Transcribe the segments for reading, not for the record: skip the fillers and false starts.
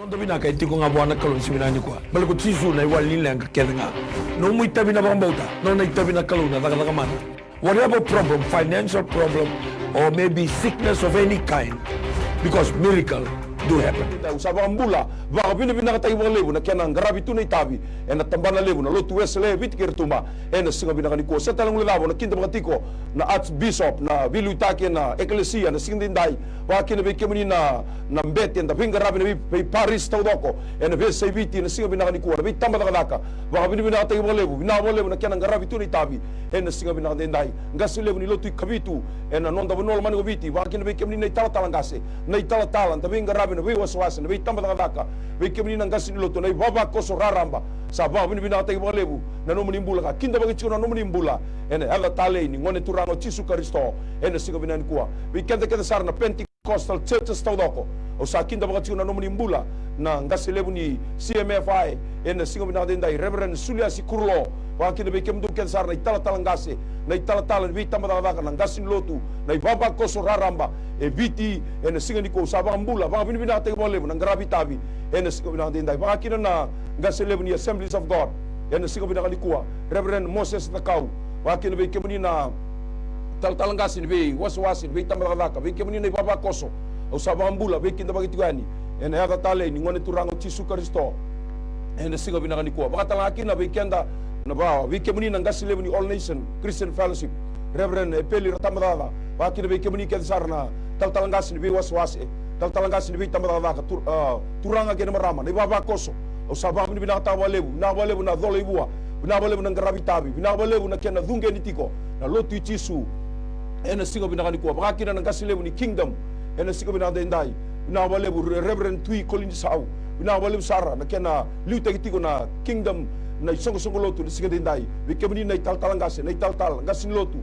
Nonda bina kay tiko nga buwana kalon si binanya ko. Balik ko tisu na iwalin lang kakeda nga. No mo itabi na bang bauta. No na itabi na kalon na taka man. Whatever problem, financial problem, or maybe sickness of any kind, because miracle do happen. Usaba ambula, baka pinipina ka tayo lebu na kaya nang garabi tunay tabi, na tambana lebu na lotu wes lebu kir tuma, na singa binaka niko. Sa talang labo na kinta mga tiko na archbishop na vilutaki na eklesia na singin dinday, baka kinabay kemuni na mbeti na bing garabi na bi Paris tao doko, na bi sabiti na singa binaka niko na bi tamba kadaka, baka pinipina ka tayo lebu, binawa lebu na kaya nang garabi tunay tabi, na singa binaka dinday, ngasi lebu ni lotu kabitu, na nonda banol mani gobiti, baka kinabay kemuni na itala ngasi, na itala tabi garabi na bi waswas na bi tamba kadaka, bi kemuni nang ngasi niloto na ibaba koso raramba, sa baka pinipina ka tayo lebu, na no manimbula ka, kinda bagi chuna no manimbula, na ala tale ni ngone turango Jesu Kristo, na singa binaka niko, bi kenda sar na Pentecostal churches tao doko, o sa kinda bagi chuna no manimbula, na ngasi lebu ni CMFI, na singa binaka dinday, Reverend Sulia Sikurlo, baka kinda bi kemdu kenda sar na itala ngasi, na itala bi tamba kadaka na ngasi niloto, na ibaba koso raramba, biti, na singa niko, sa baka mbula, baka pinipina ka tayo lebu, nang grabe tabi, na singa binaka dinday, baka kina na ngasi lebu ni Assemblies of God, na singa binaka nikuwa, Reverend Moses Nakau, baka kina bi kemuni na talangasin, bi waswasin, bi tamba kadaka, bi kemuni na ibaba koso, o sa baka mbula, bi kinda bagi tuani, na yata tale ni ngone turango Jesu Kristo, na singa binaka nikuwa, baka talangakina bi kenda na ba bi kemuni na ngasi lebu ni All Nation Christian Fellowship, Reverend Peli Ratamadada, baka kina bi kemuni kenda sar na talangasin, bi waswase, talangasin, bi tamba kadaka, turanga kena marama, na ibaba koso, o sababu ni binakatawa lebu na dhole ibua, binabalebu na ngarabitabi, binabalebu na kena dhunge nitiko, na lotu ichisu, na singa binaka nikuwa, baka kina na ngasi lebu ni Kingdom, na singa binaka dendai, binabalebu Reverend Tui Colin Sau, binabalebu Sara, na kena liuta kitiko na Kingdom, na isongo lotu, na singa dendai, bikemuni na italangasi, na ngasi lotu,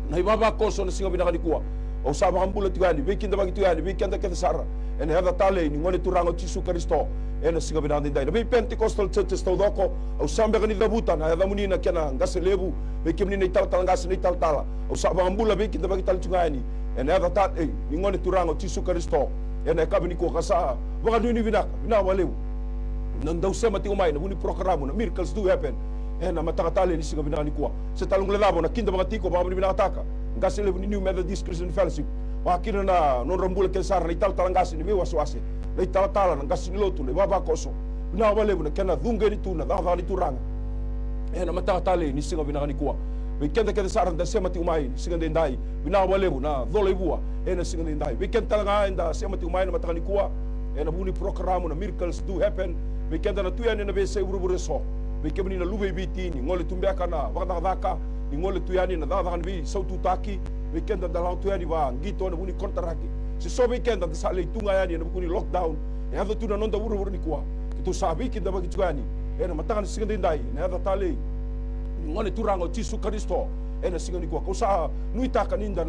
na ibaba koso na singa binaka nikuwa, o sababu hambula tuani, bikinda bagi tuani, bikenda kena Sara, na hada tale ni ngone turango Jesu Kristo, na singa binaka dendai, na bi Pentecostal churches tao doko, o sambe ka nilabutan, na hada muni na kena ngasi lebu, bikemuni na italangasi, na italtala, o sababu hambula bikinda bagi talitungani, na hada tale ni ngone turango Jesu Kristo, na kabini ko kasa, baka nuni binaka, binawalebu, nang daw sa matiumay na muni programo na miracles do happen, na matakatali ni singa binaka nikuwa, sa talong lalabo na kinda mga tiko, baka muni binakataka, ngasi lebu ni New Methodist Christian Fellowship, wakina na non rambula kensara, na italangasi ni waswase, na italtala, na ngasi niloto, na ibaba koso, binawalebu na kena dhunga nitu, na dhaka nituranga, na matakatali ni singa binaka nikuwa, kenda saran da sema tiumay singa dendai binawalebu na dhole ibua na singa dendai kenda talaga da sema tiumay na mataka nikuwa na buni programo na miracles do happen kenda na tuyani na bese urubure so kemuni na lube biti ni ngole tumbeaka na wakadaka ni ngole tuyani na dhaka bi sautu taki kenda dalang tuyani wa ngito na buni kontraki si so kenda da sale tunga yani na buni lockdown hada tuna nonda urubure nikuwa kitu sabi kinda bagi tuani na mataka singa dendai na hada tale ngone turango Jesu Kristo na singa nikuwa kausa nuitaka ninda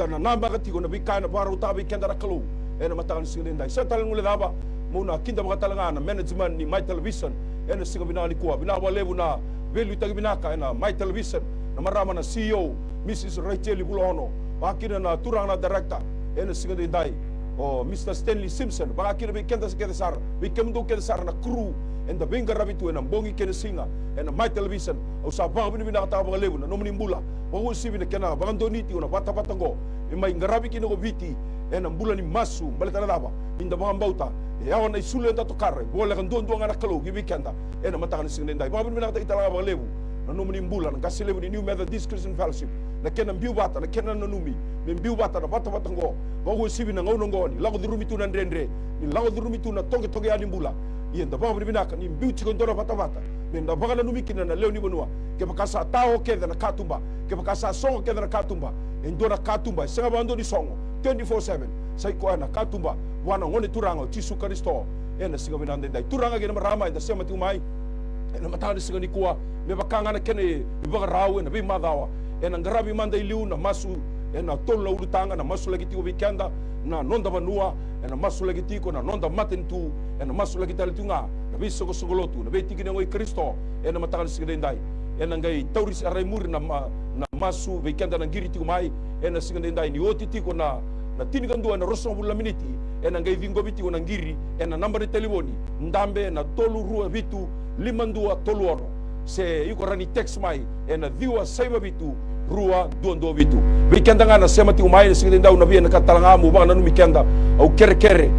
na namba katiko na bikana baro tabi kenda na kalu na matakan singa dendai sa talang ule daba muna kinda mga talanga na management ni My Television na singa binaka nikuwa binawalebu na velu itagi binaka na My Television na marama na CEO Mrs. Rachel Bulono bakina na turang na director na singa dendai o Mr. Stanley Simpson bakina bikenda sa kenda sar bikemdo kenda sar na crew and the binga rabitu na mbongi kena singa and My Television o sa bang binibina kata mga lebu na nomanimbula wangu sibi na kena bang doniti na bata go may ngarabi kina ko viti and ang bula ni masu balita na daba inda mga bauta yawan ay sulen ta to karre bola kan don nga nakalo gibi kenda and matakan singa ndai bang binibina kata itala mga lebu na nomanimbula na kasi lebu ni New Methodist Christian Fellowship na kena biubata na kena nanumi na biubata na bata go wangu sibi na ngaunongo ni lago durumitu na ndrendre ni lago durumitu na toge animbula iyan da bang binaka ni beauty kondora bata menda baka na numikina na leo ni bonua ke bakasa tao ke na katumba ke bakasa songo ke na katumba endora katumba sanga bando ni songo 24/7 sai ko na katumba wana ngone turango Jesu Kristo na singa binande dai turanga ge na marama inda sema tumai na matani singa ni kuwa me bakanga na kene ibaka rawe na bi madawa na ngarabi manda iliu na masu na tolla urutanga na masu lagi tiko weekenda na nonda banua na masu lagi tiko na nonda matentu na masu lagi talitunga na biso ko sugolotu na betiki ngoi Kristo na matakan sigdendai na ngai tauris arai muri na masu weekenda na giri tiko mai na sigdendai ni oti tiko na tinikan dua na rosong bula miniti ena ngai vingo viti wana ngiri ena namba ni telefoni ndambe na tolu rua vitu limandua tolu ono se iko rani text mai ena diwa saiba vitu rua duando vitu weekend ngana sema ti umai sigin dau na bia na katalanga mu bang na numikenda au kere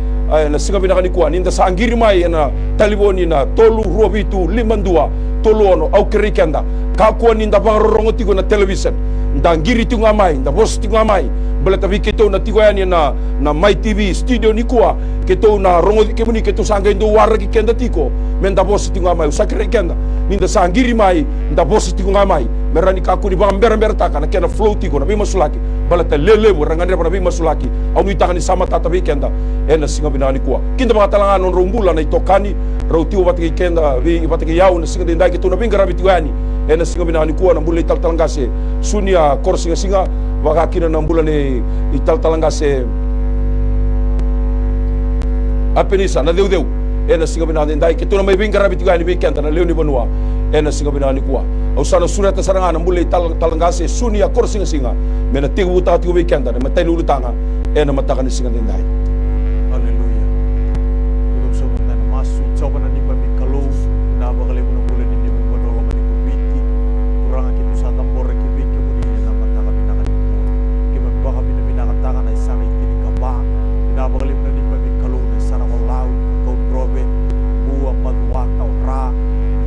na singa bina kani kwa ninda sa ngiri mai ena telefoni na tolu rua vitu limandua tolu ono au kere kenda ka kwa ninda bang rongo tigo na television nda ngiri tu ngamai nda bos tu ngamai bela tabi keto na tigo yani na My TV studio ni kwa keto na rongo kemuni keto sanga indo warra ki kenda tiko menda bos tu ngamai usakre kenda ninda sa ngiri mai nda bos tu ngamai merani ka kuni bang ber taka na kena flow tiko na bima sulaki bela ta lele mo rangane na bima sulaki au ni taka ni sama tata bi kenda ena singa bina ni kwa kinda ba talanga non rombula na itokani rautiu batiki kenda vi batiki yau na singa dindai keto na bingara bituani ena singa bina ni kwa na bulai talangase sunia kor singa wakakina na bulan ni italangase apenisa na deu ena singa bina dindai keto na may bingara bituani bi kenda na leoni banua ena singa bina ni kwa au sana surat saranga na bulai talangase sunia kor singa mena tigu uta tigu bi kenda na matai lulutanga ena mataka ni singa dindai. Haleluya. Kudum sobat na masu coba na ni mami kalau na bakale mo bulan ni mo bono mani ko biti kurang kita sa tambore ki biti mo ni na mataka binakan mo ki mabaka binakataka na isang itini ka ba na bakale mo ni mami kalau na sana ko law ko probe buwa madwata ora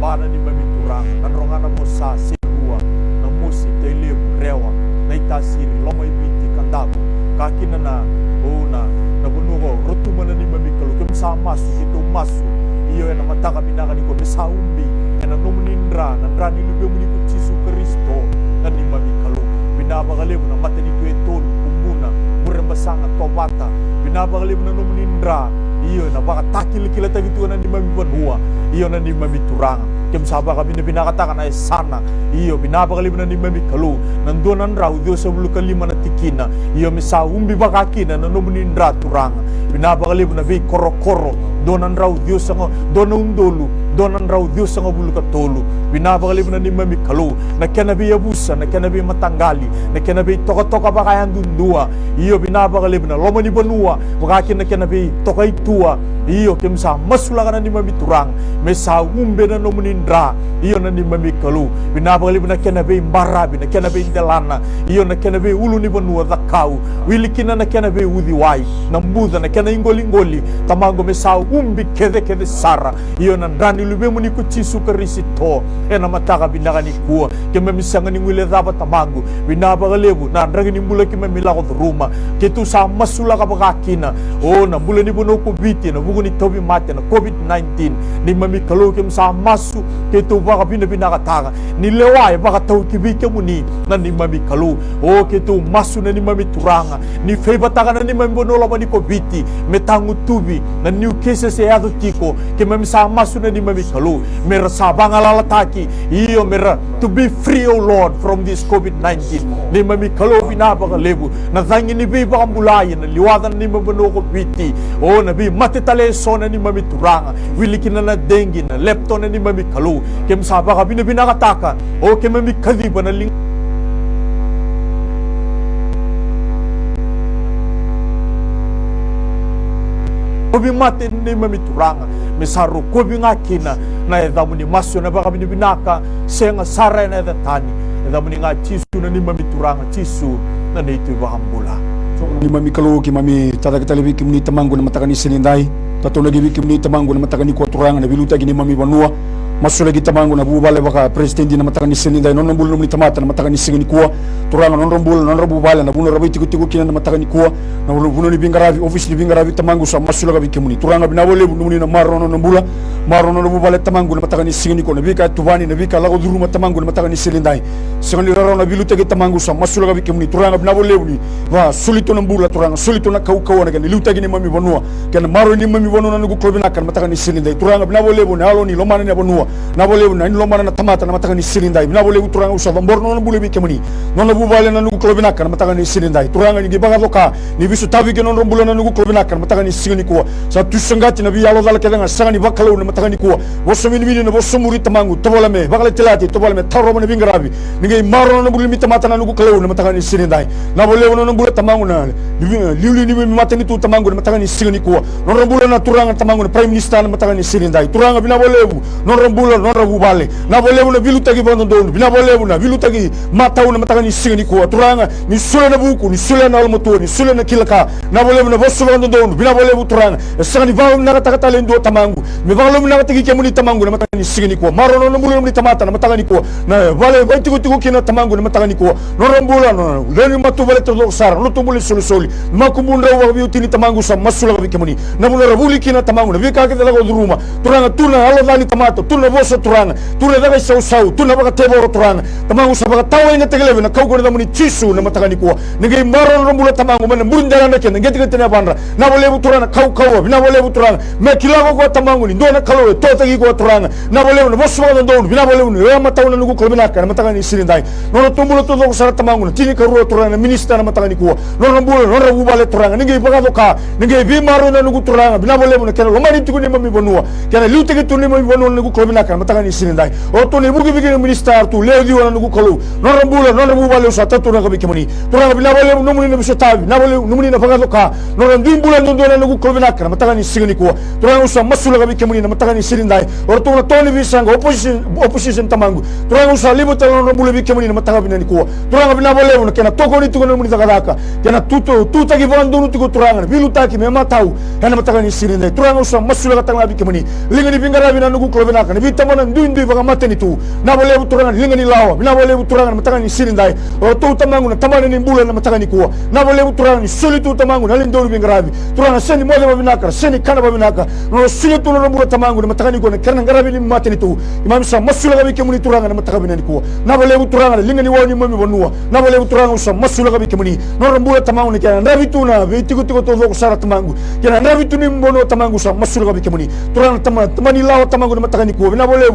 bana ni mami turang nanronga na mo sa sigua na musi tele rewa na itasiri lomay biti kandago kakina na una nabunugo rotumana ni mamikalu kem sa masu itu masu iyo na mataka binaka ni ko besaumbi na nomunindra na drani lube muni ko Jesu Kristo na ni mamikalu binabagalimu na matani tu etol kumbuna murembasanga tobata binabagalimu na nomunindra iyo na baka takil kila tagitu na ni mamibanua iyo na ni mamituranga kem sabaka binakataka na sana iyo binabagalimu na ni mamikalu nandonan raw Dios sa bulukali na tikina iyo misa umbi bakakina na nomunindra turanga binabagalimu na vi koro donan raw Dios sa donan undolu donan raw Dios sa bulukatolu binabagalimu na ni mamikalu na kenabi abusa na kenabi matanggali na kenabi toka bakayan dundua iyo binabagalimu na lomani banua bakakin na kenabi toka itua iyo kemsa masulakan na ni mamiturang mesa umbe na nomunindra iyo na ni mamikalu binabagalimu na kenabi marabi na kenabi delana iyo na kenabe ulu ni banua dhakau wilikina na kenabe udhiwai na mbudha na kena ingoli tamango mesa umbi kede sara iyo na ndani lubemu ni kuchisu karisito ena mataka binaka ni kuwa keme misanga ni ngwile dhaba tamango binabagalimu na ndragi ni mbula kime milako dhruma ketu sa masula kabakakina o na mbula ni bono kubiti na buku ni tobi mate na COVID-19 ni mamikalu kemsa masu ketu baka binakataka ni lewai baka tau kibike muni na ni mamikalu o ketu masu na ni mamituranga ni feibataka na ni mamibonola mani kobiti metangu tubi na new cases e ado tiko ke mamisa masu na ni mamikalu mera sabanga lalataki iyo mera to be free o Lord from this COVID-19 ni mamikalu binabaka lebu na dhangi ni biba kambulaya na liwada na ni mamibono kobiti o na bi matetale so na ni mamituranga wilikina na dengi na lepto na ni mamikalu ke msabaka binakataka o ke mamikadiba na ling kobi mate ni mamituranga mesaru kobi ngakina na edhamu ni masu na baka binaka senga sara na edhatani edhamu ni nga Chisu na ni mamituranga Chisu na nito ibahambula ni mamikalu ki mami tatakitalibi ki muni tamangu na matakani sinindai tatona gibi ki muni tamangu na matakani kwa turanga na biluta ki ni mami banua masula gi tamangu na bubale baka presidenti na matakani sinindai non bulu ni tamata na matakani singini kuwa turanga non rombul non robubale na bunu rabi tiku kina na matakani kuwa na bunu ni bingaravi office ni bingaravi tamangu sa masula gi muni turanga binawole bunu na maro non bula maro non bubale tamangu na matakani singini ko na bika tubani na bika lago duru tamangu na matakani silindai singani raro na biluta gi tamangu sa masula gi muni turanga binawole ni wa sulito na bula turanga sulito na kau na gani luta gi ni mami banua kana maro ni mami banua na nugu klobina kan matakani silindai turanga binawole ni halo ni lomana ni banua na boleh na lomana na tamata na matakani silindai na boleh turanga usa bor non bule bi kemuni non na bubale na nugu klobina kan matakani silindai turanga ni gibaga loka ni bisu tabi ke non rombula na nugu klobina kan matakani singini ko sa tusangati na bi yalo dal kedanga sangani bakalo na matangani kuwa boso mini na boso muri tamangu tobola me bakale telati tobola me taro na bingarabi ningai maro na bulu mita mata na nugu kaleu na matangani sinindai na boleu na bulu tamangu na liuli ni matani tu tamangu na matangani sinini kuwa no rambula na turanga tamangu na prime minister na matangani sinindai turanga bina boleu no rambula no rabu bale na boleu na vilu tagi bondo don bina boleu na vilu tagi matau na matangani sinini kuwa turanga ni sule na buku ni sule na almoto ni sule na kilaka na boleu na boso bondo don bina boleu turanga sanga ni vaum na kata lendo tamangu me vaum na tagi kemuni tamangu na matangani sinini kuwa maro no bulu ni tamata na matangani kuwa na vale vai tiku kina tamangu na matangani kuwa no rambula no leni matu vale to sar no to bulu soli makumbunda wa biutini tamangu sa masula bi kemuni na bulu rabuli kina tamangu na vika ke dalago duruma turanga tuna alo dali tamato tuna boso turanga tuna daga sau tuna baka tebo turanga tamangu sa baka tawa ina tegelebe na kau gorda muni chisu na matangani kuwa ngai maro rambula tamangu mana murundala na ken ngeti ketena bandra na bole turanga kau bina bole turanga me kilago ko tamangu ni ndona kalowe to tagi ko turanga na bole no boso wa ndo bina bole no ya mataw na nugu kolbina ka na matangani sirindai no tumbulo to do sara tamangu tini ka ro turanga minister na matangani kuwa no rambula no rabu bale turanga ngai baga ka ngai bi maro na nugu turanga bina bole no ken lomani tuku ni mami bonua ken liute ke tuni mami bonua nugu kolbina ka matangani sirindai o to ni bugi bigi minister tu ledi wa nugu kolu no rambula no rabu bale sa tatu na ka bikemani turanga bina bole no muni na bisotabi na bole no muni na baga ka no randimbula ndo na nugu kolbina ka matangani sirindai kuwa turanga usa masula ka bikemani na matangani sirindai o to na toni bisanga opposition tamangu turanga usa libo talo no bule bikemani na matanga bina ni kuwa turanga bina bole no kena toko ni tuko no muni dagadaka kena tuta ki vandu no tuko turanga bilu taki me matau kana matanga ni sirindai turanga usa masula ka tanga bikemani linga ni bingara bina nugu kolbina ka ni bitamana ndu baga mateni tu na bole turanga linga ni lawa bina bole turanga na matanga ni sirindai o to tamangu na tamana ni bule na matanga ni kuwa na bole turanga ni soli tu tamangu na lindo bingara turanga seni moja babinaka seni kana babinaka no suli tu no bule tamangu na matanga ni kuwa kana ngarabi ni mateni tu imam sa masula ka bikemani turanga na matanga bina ni kuwa na bole turanga linga ni woni mami bonua na bole turanga usa masula ka bikemani no rambula tamangu ni kana ndabi tu na vitiku to do sara tamangu kana ndabi tu ni mbono tamangu sa masula ka bikemani turanga tamani lawa tamangu na matanga ni kuwa na bole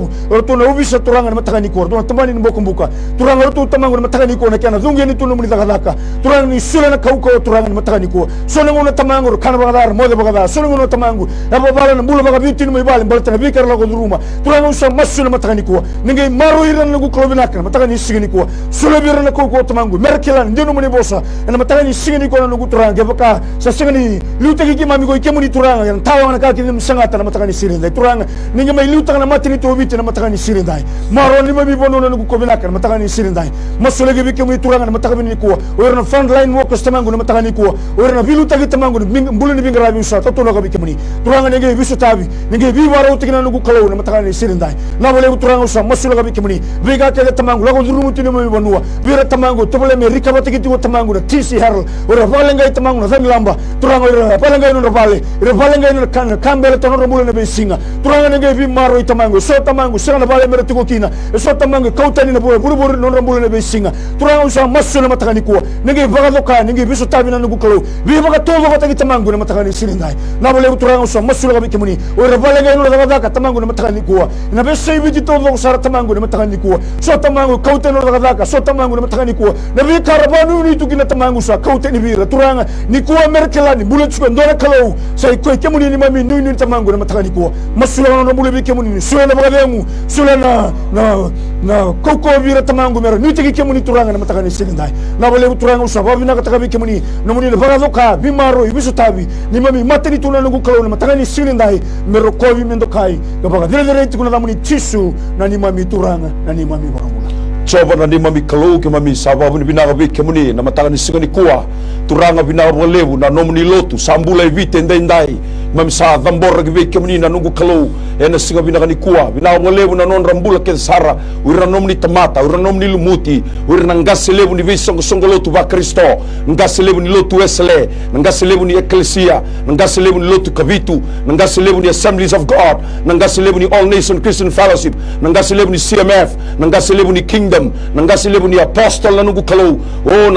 to na ubisa turanga na matanga ni kuwa to tamani ni mbokumbuka turanga to tamangu na matanga ni kuwa na kana zungi ni tu no muli dagadaka turanga ni sula na kauko turanga na matanga ni kuwa sona ngona tamangu kana bagadar moja bagadar sona ngona tamangu na babala na bula baga bitini mai bali balta na bikar la ko duruma turanga usa masula matanga ni kuwa ningai maro iran nugu kolbina ka matanga ni sigini kuwa sula bira na kauko tamangu merkela ndino muni bosa na matanga ni sigini kuwa na nugu turanga baka sa sigini liuta ki mami ko ikemuni turanga yan tawa na ka ki msangata na matanga ni sirinda turanga ningai mai liuta na matini to biti na matanga ni sirinda maro ni mami bono na nugu kolbina ka matanga ni sirinda masula ge bikemuni turanga na matanga ni kuwa na front line workers tamangu na matanga ni kuwa na viluta ki tamangu mbulu ni bingara bisa to no ka bikemuni turanga ningai bisu tabi ningai bi waro tikina nugu kalau na matanga ni sirinda na bole turanga usa masula ka bikemuni biga ke tamangu la ko durumu tini mami bonua bira tamangu to bole me rika batiki ti tamangu na tisi harl ora balengai tamangu na zamilamba turanga ora balengai no bale ora balengai no kan kambele to no bulu na besinga turanga ningai bi maro tamangu so tamangu sanga bale mere tiko kina so tamangu kautani na bulu bulu no bulu na besinga turanga usa masula matanga ni kuwa ningai baga doka ningai bisu tabi na nugu kalau bi baga to baga taki tamangu na matanga ni sirinda na bole turanga usa masula ka bikemuni ora balengai no daga tamangu na matanga ni kuwa na bese biti to do sara tamangu na matanga ni kuwa so tamangu kautani no daga so tamangu na matanga ni kuwa na bi karabanu ni tukina tamangu sa kautani bira turanga ni kuwa merkela ni bulu chuko ndona kalau sai ko kemuni ni mami ni tamangu na matanga ni kuwa masula no bulu bikemuni ni sula na baga lemu sula na koko bira tamangu mero ni tiki kemuni turanga na matanga ni sirinda na bole turanga usa babina ka taka bikemuni no muni na baga doka bimaro ibisu tabi ni mami matani tuna nugu kalau na matanga ni sirinda mero ko bi mendo kai ka baga dire tikuna na muni chisu na ni mami turanga na ni mami bagamula coba na ni mami kalau ke mami sababu ni binaga bikemuni na matanga ni sigani kuwa turanga binaga balebu na nomuni lotu sambula evite ndai mami sa dhambora ke bikemuni na nugu kalau na singa binaga ni kuwa binaga balebu na non rambula ke sara ura nomuni tamata ura nomuni lumuti ura ngase lebu ni visongo lotu ba Kristo ngase lebu ni lotu esle ngase lebu ni eklesia ngase lebu ni lotu kavitu ngase lebu ni Assemblies of God ngase lebu ni All Nation Christian Fellowship ngase lebu ni CMF ngase lebu ni Kingdom ngase lebu ni Apostle na nugu kalau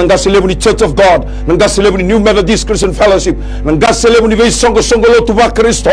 ngase lebu ni Church of God ngase lebu ni New Methodist Christian Fellowship ngase lebu ni visongo lotu va Kristo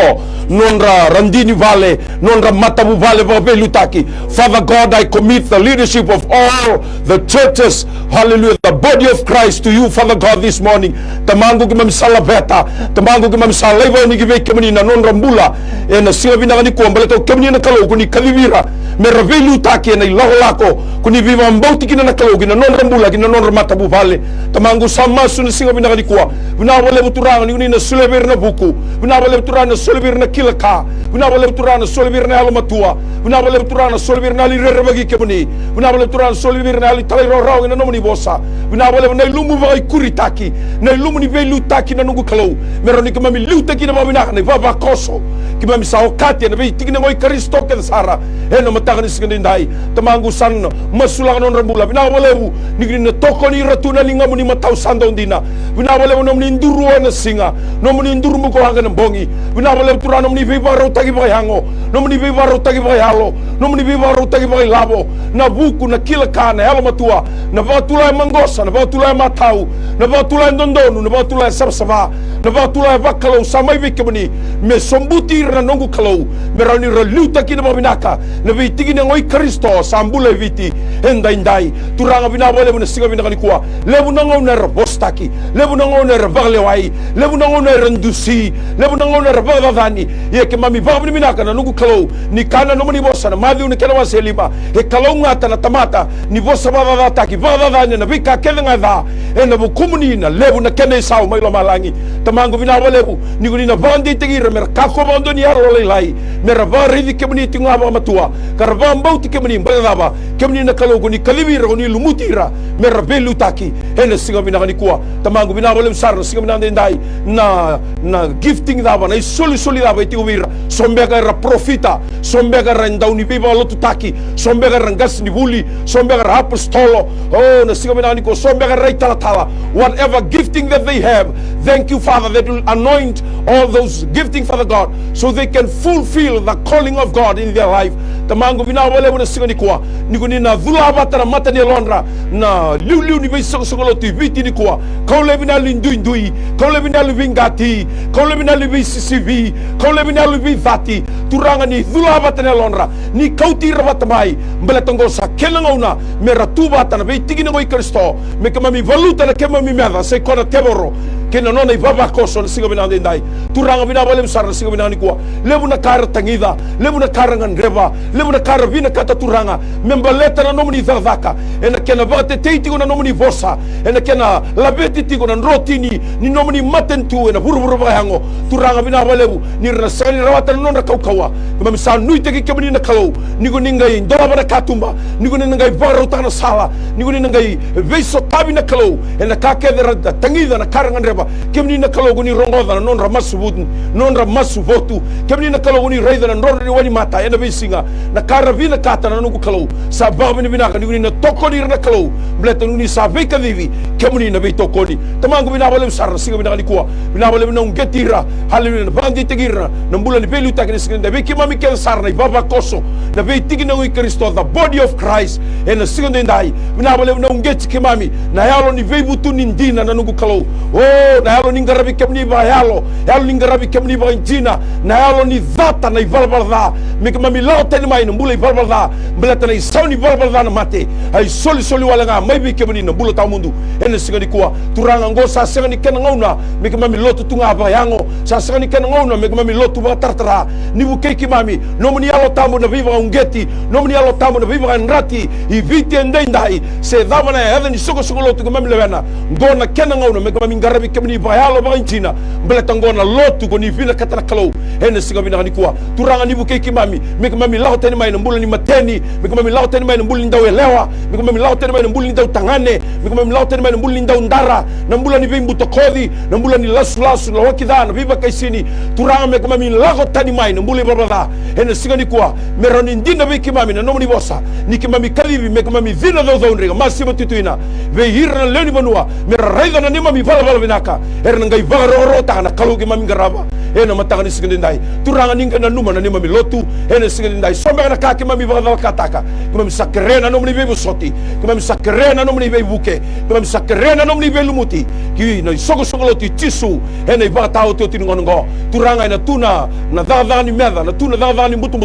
nonra randini vale nonra matabu vale lutaki. Father God, I commit the leadership of all the churches, hallelujah, the body of Christ to you, Father God, this morning. Tamango kimam salabeta, tamango kimam salaiva ni gibe kemani na nonra mbula na singa vinanga ni kuambale to kemani na kalau kuni kalivira merave lutaki na ilalako kuni viva mbauti kina na kalau kina nonra mbula kina nonra matabu vale tamango samasu na singa vinanga ni kuwa vinawale buturanga ni kuni na sulebir na buku vinawale buturanga na sulebir na kilaka vinawale buturanga na sulebir na alamatua vinawale buturanga na sulebir na alirerabagi kemani vinawale buturanga na sulebir na alitalairo rao ina nomani bosa vinawale na ilumu vai kuritaki na ilumu ni velu taki na nungu kalau meroni kimami lutaki na maminaka na vava koso kimami saokati na vei tigina ngoi Kristo ke sara eno matagani sikindai tamangu san masulang non rambula vinawale nigri na toko ni ratuna lingamu ni matau sando ndina vinawale nomni nduru na singa nomni nduru muko hanga na bongi vinawale turana nomni viva rotagi ba hango nomni viva rotagi ba halo nomni viva rotagi ba labo na buku na kila kana halo matua na batula mangosa na batula matau na batula ndondonu na batula sabsaba na batula vakalo samai vikemani me sombuti na nongu kalau merani reluta kina maminaka na vitigi na ngoi Kristo sambula viti enda indai turanga vinawale na singa vinakani kuwa lebu nango na rabostaki lebu nango na rabalewai lebu nango na randusi lebu nango na rabadani ye ke mami babni minaka na nongu kalau ni kana nomani bosa na madhu ni kana waselima e kalau ngata na tamata ni bosa babata ki babadani na vika kelenga da ena bukumuni na lebu na kene sao mai lo malangi tamango vinawale ni guni na bandi tigira merkako bando ni aro lai merabari di kemuni tinga ba matua karba mbauti kemuni mbadaba kemuni na kalau guni kalibira guni lumutira merabelu taki ena singa binakani kuwa tamango vinawale msarno singa binande ndai na gifting daba na soli daba iti ubira sombega ra profita sombega ra ndauni biba lotu taki sombega ra ngas ni buli sombega ra apostolo oh na singa binakani kuwa sombega ra itatala whatever gifting that they have, thank you, Father, that will anoint all those gifting, Father God, so they can fulfill the calling of God in their life. Tamango vinawale wana singa ni kuwa nikuni na dhulabata na mata ni alondra na liu ni vei sogoloti viti ni kuwa kaule vinali ndui kaule vinali vingati kaule vinali vei CCV kaule vinali vei dhati turanga ni dhulabata ni alondra ni kauti rabata mai mbele tongosa kelangauna meratubata na vei tigina ngoi Kristo mekamami valuta na kemami medha se kona teboro kena nona ibaba koso na singa binande ndai turanga vinawale msara na singa binande kuwa lebu na kara tangida lebu na kara ngandreva lebu na kara vina kata turanga membaleta na nomuni dhadhaka ena kena vate teitigo na nomuni vosa ena kena labeti tigo na nrotini ni nomuni matentu ena buru bahango turanga vinawale ni rasani rawata na nona kaukawa kama misa nuite ki kemani na kalau nigo ningai ndolaba na katumba nigo ningai varota na sala nigo ningai veiso tabi na kalau ena kakedera tangida na kara ngandreva kemni na kalau guni rongoda na non ramassu votu kemni na kalau guni raida na ndorri wani mata ena visinga na karavina kata na nungu kalau sababu ni binaka ni na tokoni na kalau bleta nuni sabeka vivi kemni na vitokoni tamangu binawale sar singa binaka likuwa binawale na ungetira haleluya na bandi tegira na mbula ni belu takini singa na biki mami ken sar na baba koso na vitigi na ngui Kristo the body of Christ ena singa ndai binawale na ungeti kimami na yalo ni vebutu ni ndina na nungu kalau na yalo ni ngarabi kemni ba yalo ni ngarabi kemni ba injina na yalo ni dhata na ivalbalda mikmami laute ni mai mbula ivalbalda mbelata na isauni ivalbalda na mate ai soli wala nga mai bi kemni na mbula tamundu ene singa dikuwa turanga ngosa singa ni kena ngauna mikmami lotu tunga ba yango sa singa ni kena ngauna mikmami lotu ba tartara ni buke kimami nomuni yalo tamu na viva ungeti nomuni yalo tamu na viva nrati iviti endai se dava na heaven ni sogo lotu kumami lewena ngona kena ngauna mikmami ngarabi kemni ba yalo ba injina mbelata ngona lotu ko ni vina katana kalau ene singa bina ni kuwa turanga ni buke kimami mikmami laute ni mai mbula ni mateni mikmami laute ni mai mbula ni dawe lewa mikmami laute ni mai mbula ni daw tangane mikmami laute ni mai mbula ni daw ndara na mbula ni vimbu tokodi na mbula ni lasu na wakidha na viva kaisini turanga mikmami lago tani mai mbula babada ene singa ni kuwa meroni ndina be kimami na nomni bosa ni kimami kalibi mikmami vina do ndrega masima tutuina ve hirna leni banua mera raida na nima mi bala binaka erna ngai bagaro rota na kalau kimami garaba ena matangani singendai turanga ninga na numa na nima milotu ena singendai somba na kake mami bagala kataka kama sakrena no mnibe soti kama sakrena no mnibe buke kama sakrena no mnibe lumuti ki no sogo loti tisu ena ibatao te tingongo turanga ina tuna na dava ni meda na tuna dava ni mutu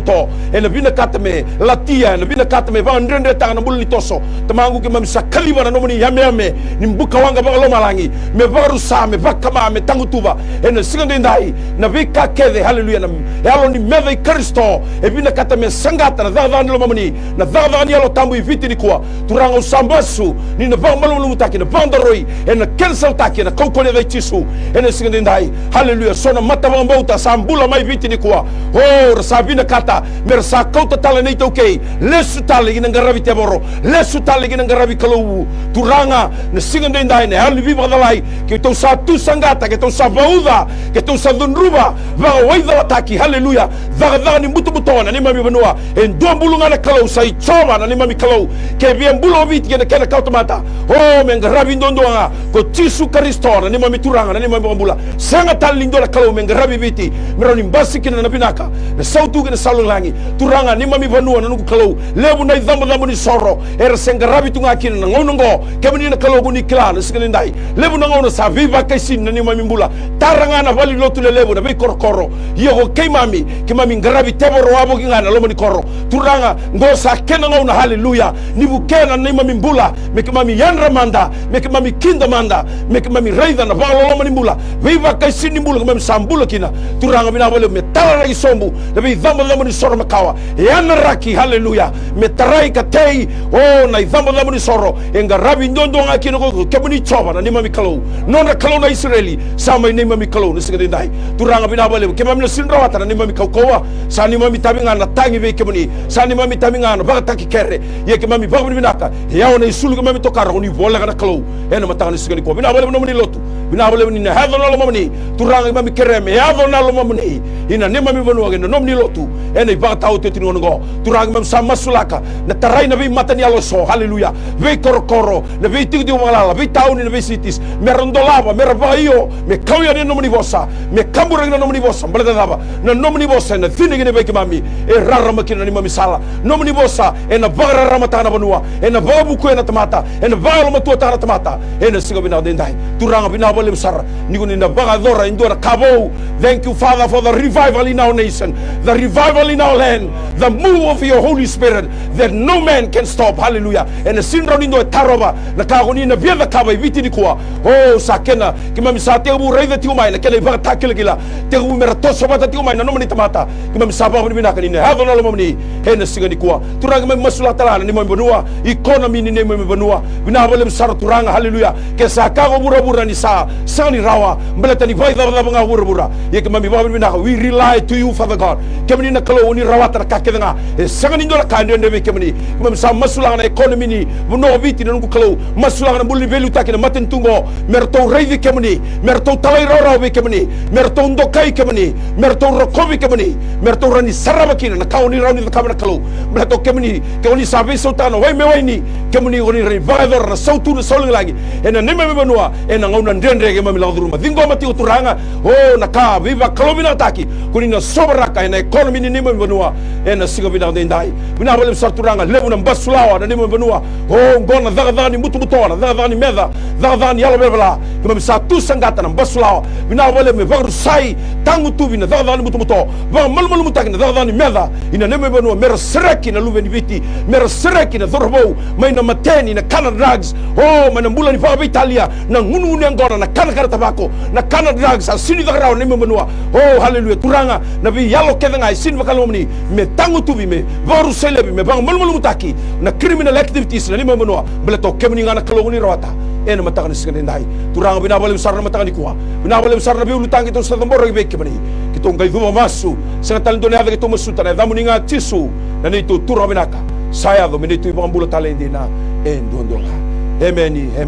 ena bina katame latia ena bina katame ba ndende tanga mbuli toso tamangu ke mami sakaliba na no mni yame ni mbuka wanga bagalo malangi me baru sa me bakama me tangutuba ena singendai na vika kede haleluya na yalo ni meda i Kristo e bina katame sangata na dava ni lo mamani na dava ni yalo tambu viti ni kuwa turanga usambasu ni na bang malu mutaki na bandaroi ena cancel taki na kokole vai tisu ena singendai haleluya sona mata bauta sambula mai viti ni kuwa oh rasabina kata mersa kauta tala nei toke lesu tala ina ngaravi teboro lesu tala ina ngaravi kalau turanga na singendai ne hali viva dalai ke to sa tu sangata ke to sa bauda ke to sa dunruba va waida taki haleluya daga ni mutu mutona ni mami banua en dombulunga na kalau sai choma na ni mami kalau ke bien bulo viti ke na kauta mata oh mengaravi ndondoanga ko tisu Kristo ni mami turanga ni mami bambula sanga talindo la kalau mengaravi viti meroni mbasi kina na binaka na sautu kina salungangi turanga ni mami banua na nuku kalau lebu na idhambo ni soro era sengaravi tunga kina na ngonongo kemini na kalau guni kila na sikalindai lebu na ngono sa viva kaisin na ni mami mbula taranga na vali lotu le lebu na bei korokoro yego kei mami ke mami ngaravi teboro wabo kingana lomo ni koro turanga ngosa kena ngona haleluya ni bukena ni mami mbula meke mami yanra manda meke mami kinda manda meke mami raida na valo lomo ni mbula viva kaisin ni mbula mami sambula kina turanga bina wale metara ragi sombu nabi dhambo ni soro makawa yana raki haleluya metarai katei oh na dhambo ni soro enga rabi ndondo ngaki no kemuni choba na ni mami kalau nona kalau na Israeli sama ni mami kalau nisingendai turanga bina wale kemami na sinrawata na ni mami kaukowa sa ni mami tabinga na tangi ve kemuni sa ni mami tabinga na bakataki kere ye kemami bagni binaka yao na isulu kemami tokara ni bola kana kalau ena matanga nisingendi ko bina wale no mani lotu bina wale ni na hadho no mami turanga mami kereme yado na lo mami ina ni mami banu agenda nom ni lotu ena ibata te tinongo turanga mami sama sulaka na tarai na vi matani aloso haleluya ve korokoro na vi tigdi malala vi tauni na vi sitis merondolava mervaio me kauya ni nomni vosa me kambura ni nomni vosa mbala dava na nomni vosa na thini ni be mami e rara makina ni mami sala nomni vosa ena bagara ramatana banua ena babu ko ena tamata ena bagalo matua tara tamata ena singa bina dendai turanga bina bole sara ni ko ni na bagadora indora kabo. Thank you Father for the revival in our nation, the revival in our land, the move of your Holy Spirit that no man can stop. Hallelujah. And the syndrome indo taroba na kagoni na biya kaba viti ni kwa oh sakena kimami sa te bu reida ti umai na kele ba takil gila te bu merato sobata ti umai na nomani tamata kimami sa ba ni binaka ni hado na lomani hena singa ni kwa turanga me masula tala ni mami banua economy ni ne mami banua binabale sar turanga hallelujah ke sa kago bura ni sa sani rawa mbelata ni vai da nga bura ye kimami ba ni binaka we rely to you Father God kemani na kalo ni rawata ka kedenga e sanga ni ndola ka ndende be kemani kimami sa masula na economy ni buno viti na kalo masula na buli velu takina maten tungo merto reidi kemani merto talai rawa be kemani merto ndokai kemani merto rokobi kemani merto rani saraba kina na kauni rani na kamera kalo merto kemani ke oni sabe sultano wai me waini kemani oni revival na sautu na soling lagi ena neme me banua ena ngauna ndendre ke mami lauduruma dingo mati uturanga oh na ka viva kalomina taki kuni na sobaraka ena economy ni neme banua ena singa bina ndai bina bale sarturanga lebu na basulawa na neme banua oh ngona daga ni mutu mutona daga ni meda daga ni yalo bela kemami satu sangata na basulawa bina bale me varu sai tangu tubi na daga ni mutu muto va malmal mutaki na daga ni meda ina neme banua mera sereki na luveni viti mera sereki na dhorbo maina mateni na kana drugs oh mana mbula ni pa Italia na ngunu ni angona na kana kara tabako na kana drugs asini daga raw neme banua oh hallelujah turanga na bi yalo kedanga isin vakalomni me tangu tubi me varu selebi me bang malmal mutaki na criminal activities na neme banua beleto kemni ngana kalonguni rawata ena mataka ni sikandai turanga binabale besar na mataka ni kuha binabale besar na biulu tangi to sa tambor gi bekke mani kito ngai duma masu sa talento ne ave kito masuta na damu ninga tisu na ni to turanga binaka saya do menito ibang bulo talende na endondonga emeni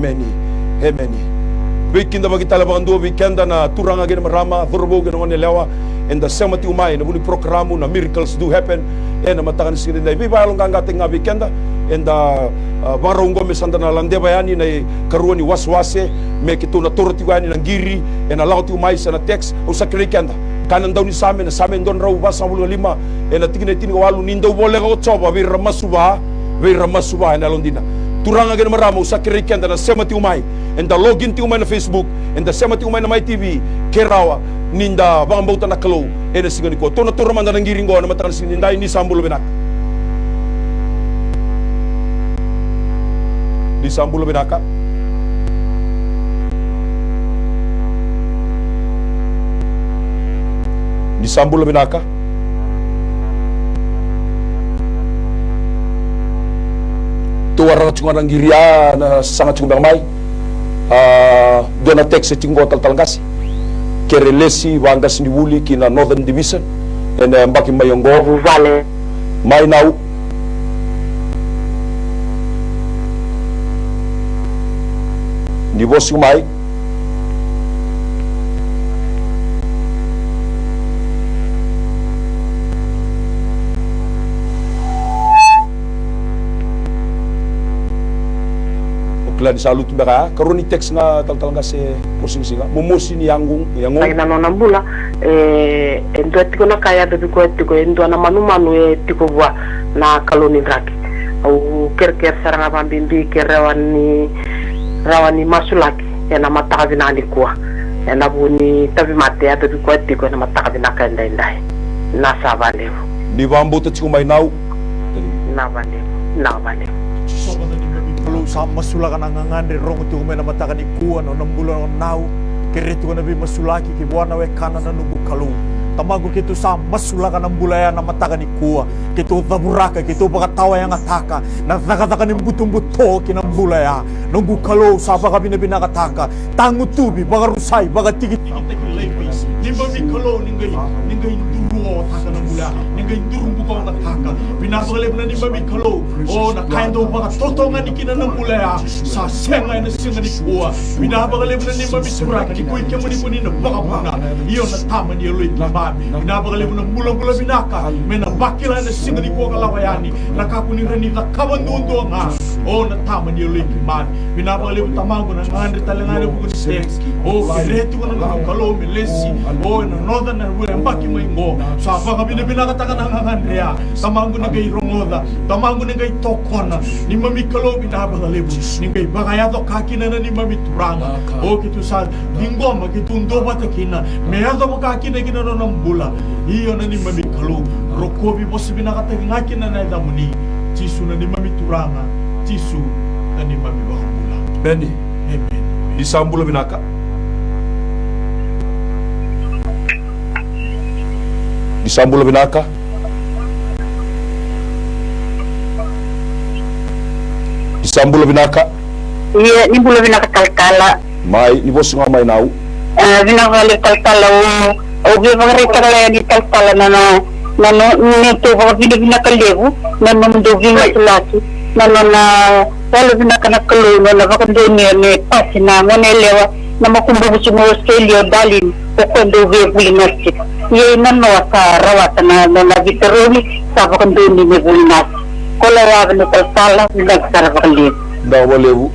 weekend bagi talabang do weekend na turanga gena marama dhorbo gena ngone lewa and the semati umai na buni programu na miracles do happen ena mataka ni sikandai bi ba longa ngatinga weekend and barong gome sandana lande bayani na karuani waswase me kitu na toroti wani na ngiri ena lauti umai sana text usakrekenda kanan daw ni samen don raw ba sa 5 na tingin walu nindo boleh ko coba wir masuba na londina turanga gen maramo sa kirikan na semati umay and the login ti umay na Facebook and the semati umay na my TV kerawa ninda bang bauta na kalo na sigani ko to na turman na ngiringo na matan sininda ni sambulo benak di sambulo benaka di sambulo benaka tuwara chungarang giria na sangat chumbang mai dona text tinggo talangasi kerelesi wangas ni wuli kina Northern Division and mbaki mayongo vale mai nau ni bosi mai di salut baka karuni teks nga tal se kursing singa mumusi ni yangung ay nanon bula endo tiko na kaya de ko tiko endo na manu tiko wa na kaloni draki au ker saranga bambimbi rawani masulaki na mataka binani kwa na buni tabi mate ya de ko tiko na mataka binaka ndai na sabale ni bambu tiko mai nau na bale Kalau sama masulakan angangande rong tu kumena matakan ikuan o nambulan o nau keretu na bi masulaki ki buana we kana na nubu kalu tamago kitu sa masulakan ang bulaya na matakan ikua kitu taburaka kitu pakatawa yang ataka na nakataka ni butung-buto kinang bulaya nubu kalu sa baka binakataka tangu tubi baka rusay baka tigit-tigit lepis nimba mi kalu ninggay duro taka ng bula ninggay durong bukaw na taka binabalib na nimba mi kalu o nakain daw baka totongan ni kinanang bulaya sa sengay na singa ni kuwa binabalib na nimba mi suraka ni kuit kamuni na baka muna iyon na tama ni Eloy Kimabi binabalib na mula-mula binaka may nabakila na singa ni kuwa kalawayani nakakuniran ni nakabandundo nga o na tama ni Eloy Kimabi binabalib tamago na ngandri talangan buko ni sex o kiretu ko na kalo milesi o na northern na ruwa mbaki maingo sa baka binakatakan ang ngandria tamago ni kay rongoda tamago ni kay tokona ni mami kalo binabalib ni kay bakayato kakina na ni mami turanga o kitu sa linggo magitundo batakina meyato makakina kinano ng bula iyo na ni mami kalo rokobi mo si binakatakin akin na naidamuni Jisu na ni mami turanga Jisu na ni mami wakabula Benny amen di sambulo binaka di sambulo binaka di sambulo binaka iya ni bulo binaka kalkala mai ni bosu nga mai nau binaka kalkala o bi bagrita kala di kalkala na ni to ba binaka lebu na mundo binaka na wala binaka na kalu na bakando ni pasina monelewa na makumbuko si Australia dalin o kwendo bulinasi ye nano sa rawata na vitaroni sa bakando ni bulinasi kola wa ni kalkala binaka bakali ndaw ba lebu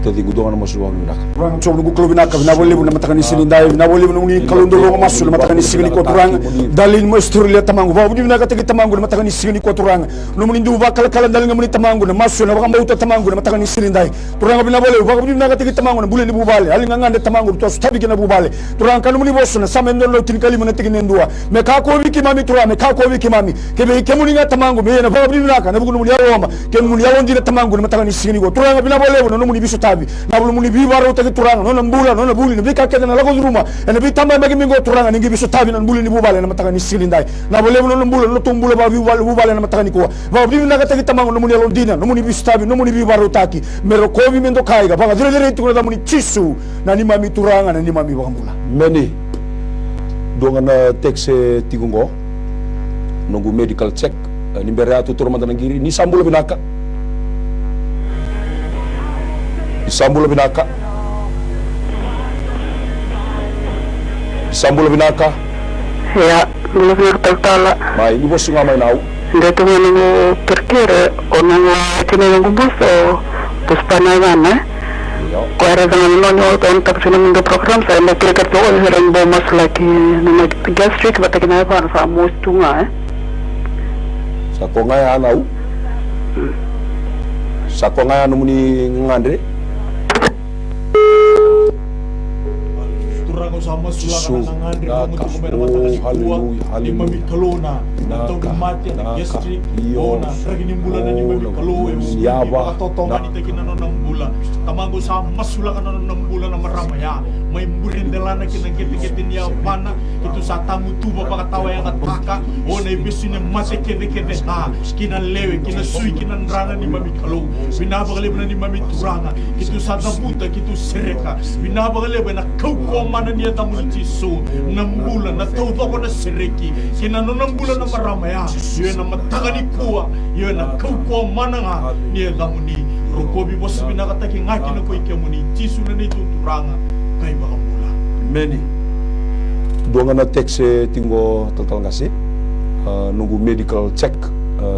tadi gudongan na masuwang binaka Turang so nugu kalo binaka binabolibu na matakan isini dai binabolibu na uni kalundoro ko masul na matakan isini ko turang dalin mo Australia tamango ba budi binaka tagi tamango na matakan isini ko turang numuni nduba kalkalan dalin ngamuni tamango na masul na baka mauta tamango na matakan isini dai turang binabolibu ba budi binaka tagi tamango na bulin bubale alin ngande tamango to stabi kina bubale turang kanu muni bosu na samendo lo tin kalima na tigi nendua me ka ko wiki mami turang me ka ko wiki mami kebe kemuni nga tamango me na ba budi binaka na bugu numuni yawoma kemuni yawondi na tamango na matakan isini ko turang binabolibu na numuni bisu tabi na bulu muni bibaro tagi turang no mbula no buli ni bika keda na lago ruma ena bi tamba magi mingo turanga ningi biso tabi na buli ni bubale na mataka ni silindai na bole no mbula no tumbula ba bubale na mataka ni ko ba bi na kata tamango no muni alondina no muni biso tabi no muni bibaro taki mero kovi mendo kaiga ba dire dire tu na muni chisu na ni mami turanga na ni mami bambula meni donga na texe tigungo nungu medical check ni bereatu turma danangiri ni sambulo binaka Sambulo binaka Sambulo binaka ya bulo binaka tala mai ni bosu nga mai nau dito ngani perkira ono tinay ng buso puspanagan Kuara dengan nonyo untuk film do program saya nak kira tu orang bomas lagi nama gastric bata kena apa sama tunga Sa ko nga anaw. Sa ko nga muni ngandre. Turang sama sulakan ng Andre mo to kumena matakan kuwa ni Mami Kalona na tawag mati na gestrik o na ragin bulan na ni Mami Kalo yaba totongan ni takinan ng bulan tamago sa masulakan ng bulan na maramaya may burindela na kinagiti niya pana ito sa tamu tuba pakatawa yang ataka o na ibisin ni mate kede ha kinalewe kinasui kinandrana ni Mami Kalo binabagalib na ni Mami Turanga ito sa dabuta ito sereka binabagalib na kaukuman niya tamu Jisu nambulan na tawdo ko na sereki kinano nambulan na maramaya yun na matagani kuwa yun na kaukuwa mananga niya tamu ni Rokobi bos binakataki ngaki na ko ikamuni Jisu na nito turanga kay makamula Many. Doa na text tingo total ngasi nunggu medical check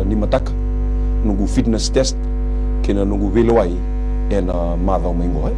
ni matak nunggu fitness test kina nunggu velowai en madau mengo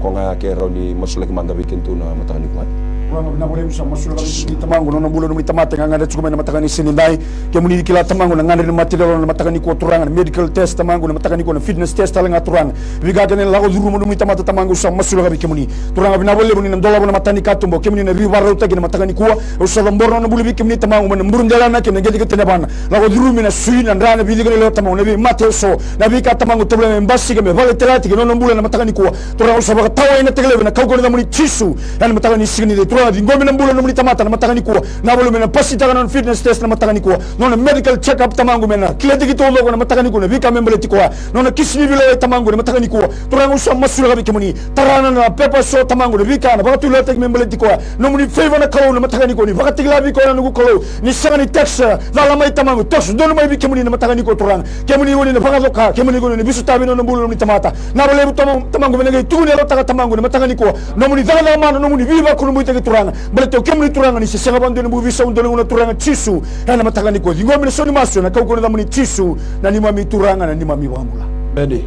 ko nga ke roni masulak manda bikin tu na matani ko Kurang na boleh sa masula ni tamango no bulo no tamate nga ngada tsukuma na matakani sinindai ke muni dikila tamango na ngada na matilo na matakani ko turanga medical test tamango na matakani ko na fitness test tala nga turanga viga gane la ko zuru mo no tamate tamango sa masula ga ke muni turanga bina bolle muni na dola na matani katumbo ke muni na riwa rauta na matakani ko o sa lambor no bulu bi ke muni tamango na mburun dala na ke na gedi ke tenabana la ko zuru mina suina ndana bi digale lo tamango na bi mate so na bi ka tamango toble mbasi ke me vale telati ke no mbula na matakani ko turanga sa ba tawa ina tegele na kauko na muni chisu na matakani signi de turanga ngombe na mbula no muni tamata na matakani ko na bolo mena pasi taga na fitness test na matakani ko no na medical check up tamango mena kleti kito logo na matakani ko na vika membele tiko no na kisni bilo tamango na matakani ko turanga sa masula ga bikemuni tarana na pepa so tamango na vika na bakatu lo tek membele tiko no muni favor na kawo na matakani ko ni bakati la biko na nugo kawo ni sanga ni tax la mai tamango tax do mai bikemuni na matakani ko turanga kemuni woni na bakazo ka kemuni ko ni bisu tabi no mbula no muni tamata na bole tamango mena ga tuni lo taga tamango na matakani ko no muni dala ma no muni viva ko no muni turanga bale to kemuni turanga ni sanga bando ni buvisa undole una turanga chisu na matakani ko ngombe so ni maso na kauko na muni chisu na ni mami turanga na ni mami wamula Many.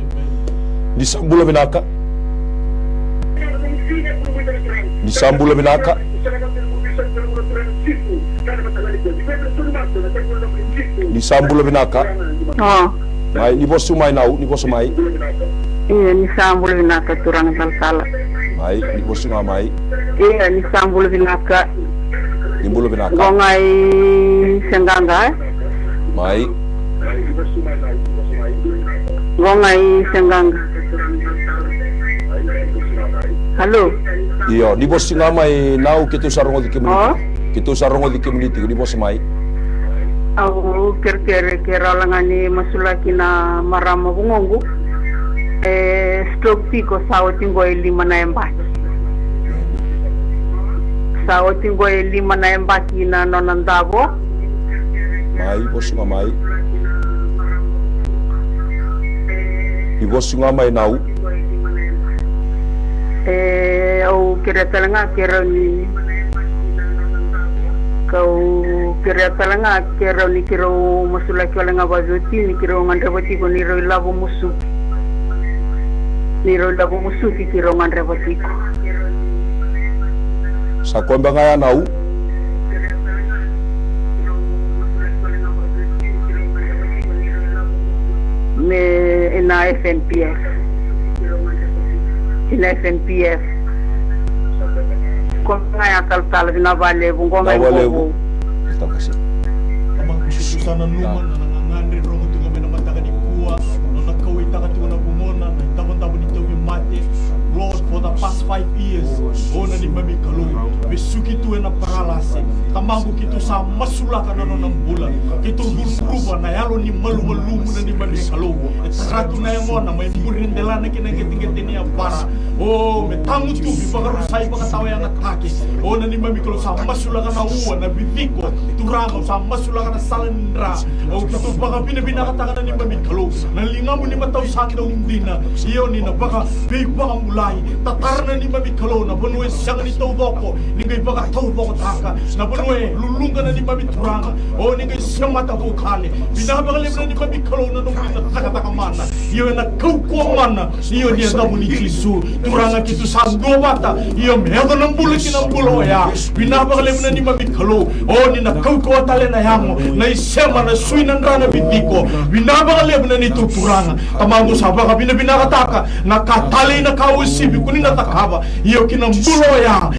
Di sambula binaka. Di sambula binaka. Di sambula binaka. oh Mai ni bos sumai nau, ni bos sumai. iya ni sambul vinaka turang sala Mai ni bos sunga mai. iya ni sambul vinaka Ni bulu binaka. gongai senganga Mai gongai senganga halo iyo ni bos sunga mai nau kitu sarongo di Oh. community. Kitu sarongo di community ni bos mai. aku kira-kira langani masulaki na marama bungongu stroke tiko sawo tingo elima na embaki sawo tingo elima na embaki na nonandabo Mai bos sunga mai. Ni bos sunga mai nau. au kira talanga kira ni kau kira talanga kira ni kira masulaki wala nga bazuti ni kira ngandrebati ko ni ro labo musu kira ngandrebati ko Sa komba nga nau. me ina FNPF kung nga tal na vale bungo Na may walebu. bubu Tahu kasih. amang kususan na numan na nangangandri rongo tu kami na mataka ni kuwa no nakawita ka tu na bumona na tabon-tabon ito yung mate Lord for the past 5 years na ni Mami Kalo besuki tu na paralase tamango kito sa masulakan na ng bulan kito gulgruba na yalo ni malu-malumo na ni Mami Kalo etratu na yung na may burindela na kinagiti-giti niya para me tango tu bipakarusay pakatawa yung atake na ni Mami Kalo sa masulakan na uwa na bibiko turang sa masulakan na salandra kito baka binabinakatakan na ni Mami Kalo nalinga mo ni mataw sa akin hindi na iyo ni na baka baka mulay tatar na ni Mami Kalo na bunuwe siyang ni Taudoko ni ngay baka Taudoko ta binaka na bunwe lulunga na ni mamituranga o ni kay siyamata bukali binabagalib na ni mamikalo na nung pinakatakatamana iyo na kaukuamana iyo niya na muni Jisu turanga kitu sando mata iyo medo ng bulit ng bulo ya binabagalib na ni mamikalo o ni na kaukuatale na yango na isema na suinan rana bidiko binabagalib na ni tuturanga tamango sabaka binabinakataka na katali na kausibi kunin na takaba iyo kinambulo ya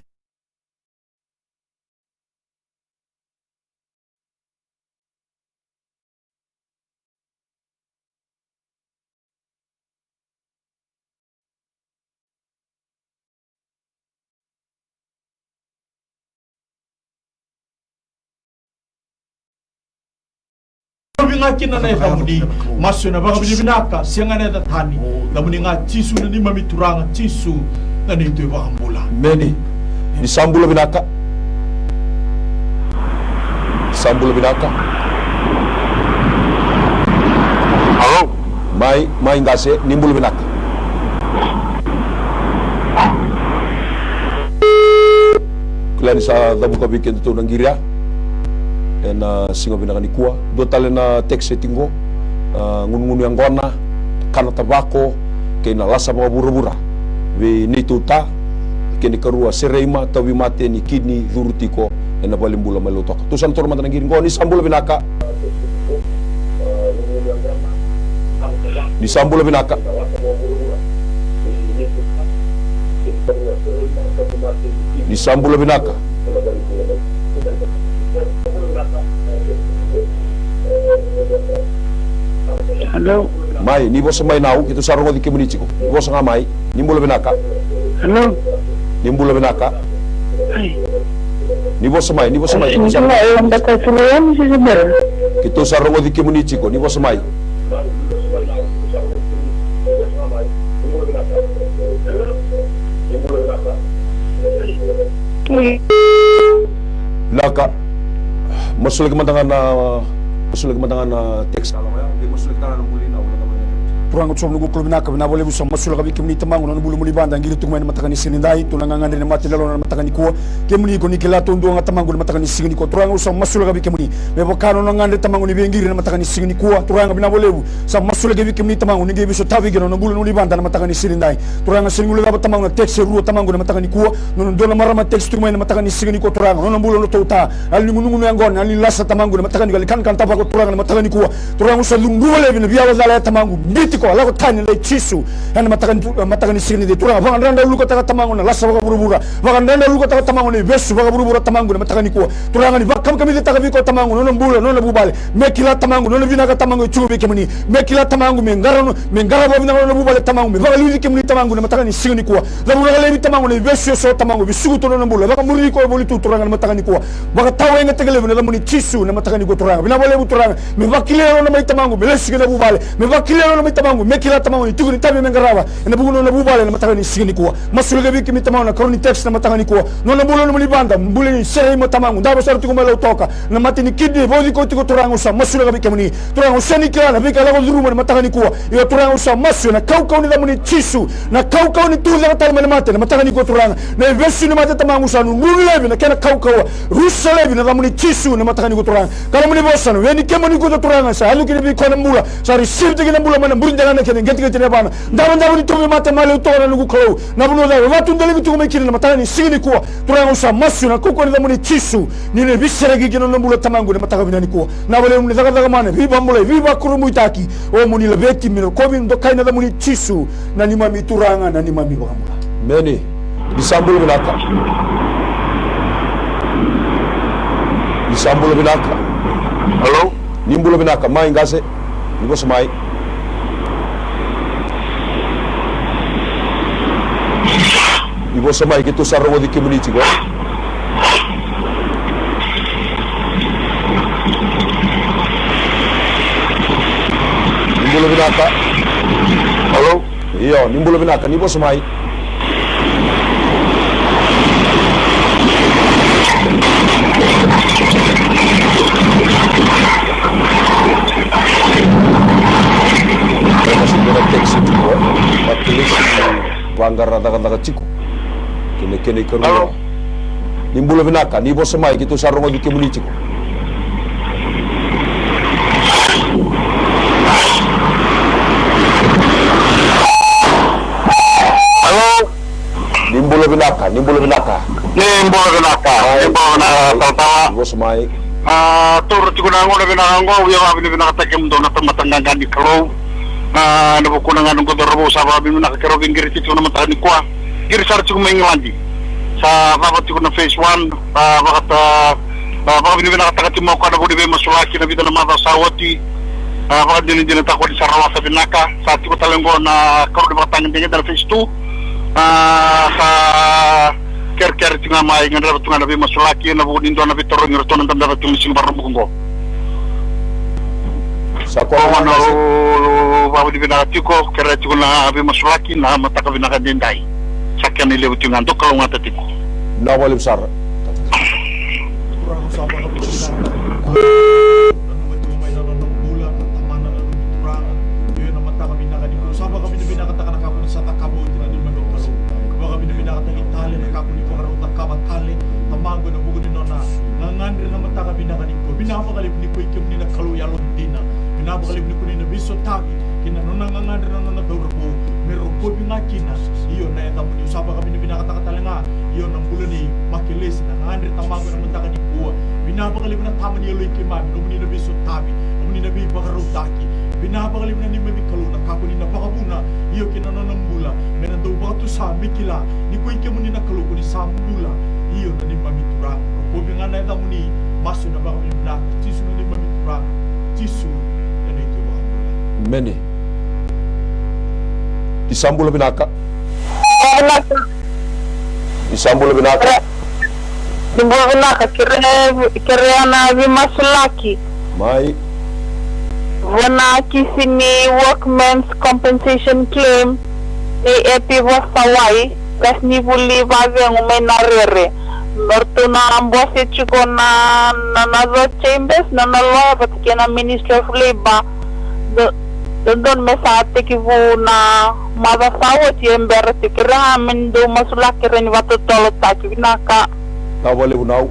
ngakina na damuni maso na baka binaka sianga na datani damuni nga Jisu na ni mamituranga Jisu na ni ito bakambula Meni ni sambula binaka halo mai ngase nimbulu binaka klani sa dabu ka bikin tu nanggiria na singa binakanikua do tale na tekse tingo ngunu yang gona kana tabako kay na lasa mga bura-bura we nituta kini karua sereima tawi mate ni kidney dhurutiko na balimbula malutok tusan torma tanang giring ni sambula binaka ni sambula binaka Halo. Mai, ni bosa mai nau, kita sarungo di kemunichiko. Bosa nga mai, ni mbula binaka. Halo. Ni mbula binaka. Ni bosa mai. Ini yang data suluan sih sebenarnya. Kita sarungo di kemunichiko, ni bosa mai. Naka, masulik mantangan na teks kalau ya, masulik tangan mulina wala naman. Turang utsom nugu klub naka na boleh busam masula kabi kimni tamangu na bulu muli banda ngiri tungmai na matakani sinindai tunanga ngandri na mati lalo na matakani ko kemuni ko nikela tondo nga tamangu na matakani singini ko turang usam masula kabi kimni mebo kano na ngandri tamangu ni ngiri na matakani singini ko turang na boleh bu sam masula kabi kimni tamangu ni biso tawi gino na bulu muli banda na matakani sinindai turang na singulu ga tamangu na tekse ruo tamangu na matakani ko no do na marama tekse tungmai na matakani singini ko turang no bulu no tota ali ngungu ngon ali lasa tamangu na matakani gali kan tabako turang na matakani ko turang usam lungu le bin biya wala tamangu biti ko ala ko tani le Jisu ana matakani singini de turang bang randa lu ko tamangu na lasa baka buru-bura bang randa lu ko tamangu ni besu baka buru-bura tamangu na matakani ko turang ni bakam kami de tagabi ko tamangu no mbula no bubale mekila tamangu no binaka tamangu chubi kemuni mekila tamangu mengara bo binaka no bubale tamangu baka lu kemuni tamangu na matakani singini ko la buru le tamangu ni besu so tamangu bisugu to no mbula baka muri ko boli tu turang na matakani ko baka tawe nga tegele na muni Jisu na matakani ko turang bina bole bu turang me bakile no mai tamangu belesu na bubale me bakile no mai tamangu mekila tamangu ni tuguni tabi mengarawa na buguno na bubale na matakani singini ko masulga biki mi tamangu na karoni text na matakani ko no na bulo no muli banda mbule ni sere mo tamangu ndabo saru tuko malo toka na matini kidney bodi ko tiko turang usa masulga biki muni turang usani kala bika la ko na matakani ko yo turang usa masu na kau ni da muni Jisu na kau ni tu da tal na mate na matakani ko turang na vesu ni mate tamangu sa no lebi na kena kau rusa lebi na da muni Jisu na matakani ko turang kala muni bosan weni kemoni ko turang sa halu kini bi ko na mula sa receive de na mula mana burunda na kene ngeti ngeti bana ndabo ni tobe mate male to na nugu ko na buno da watu ndele tu mekiri na matakani singini ko turang usa masu na ko ni da muni Jisu ni ne bisere gi no mula tamangu na matakani binani ko na bale muni daga mana viva mule viva kurumu itaki o muni lebeti mino ko bin do kaina da muni Jisu na ni mami turanga na ni mami bagamula Meni disambul binaka halo nimbulu binaka mai ngase ni bos mai ibo samai gitu sarwo di community ko nimbulu binaka halo iyo nimbulu binaka ni bos mai Banggar rata-rata ciku kene keruwa Nimbula binaka, ni boss mai kitu sarong odi kemunichi ko. Halo. Nimbula binaka. Nimbo na tata. Boss mai. Turu tiku na ngona binango, uya wa binaka takem do na tamatanga di karo. Nabuko na ngano godoro sa wa binaka karo gingiri tiku na matani kwa. Giri sar tiku mengilandi. Sa babat tiku na phase 1, bakat binaka takati mo kana budi be masulaki na bidana mata sawati. Bakat din takwa di sarawa sa binaka. Sa tiku talengo na karo di batangin dinga dal phase 2. Sa ker tinga mai ngandara tunga nabi masulaki na bu dindo nabi torong ngerto nan tanda tung sing baru bukungo Sa ko wana babu di binaka tiko kera tiko na nabi masulaki na mata ka binaka dindai sakyan ile utunga ndo kalau ngata tiko na wali besar. Kurang sama kapitulasi. Binabakalip ni ko ikim ni nakaluya londina binabakalip ni ko ni nabiso tagi kina nunangangan rin na dorbo meron po bingakina iyo na eta mo ni usaba kami ni binakatakatalenga iyo nang bulo ni makilis na ngandri tamago na mantaka ni buwa binabakalip na tama ni aloy kimami no ni nabiso tabi no ni nabi bakarutaki binabakalip na ni mamikalu na kako ni napakabuna iyo kina nunambula meron daw baka sa mikila ni ko ikim ni nakalu ko ni samdula iyo na ni mamitura po bingana eta mo ni masu na baka binaka tisu na ni mamitura tisu na ito baka mula Meni. Isambula binaka. Isambula binaka. Nimbo binaka kire na bimasulaki. Mai. Wana kisini workmen's compensation claim AP wasawai kas ni buli bave ngumay narere. Norto na ambose chiko na nazo chambers na nalo patike na Ministry of Labor don mesa ate kivu na madasawo ti embere tikira amin do masulaki ren watu tolo taki binaka Na wali unau.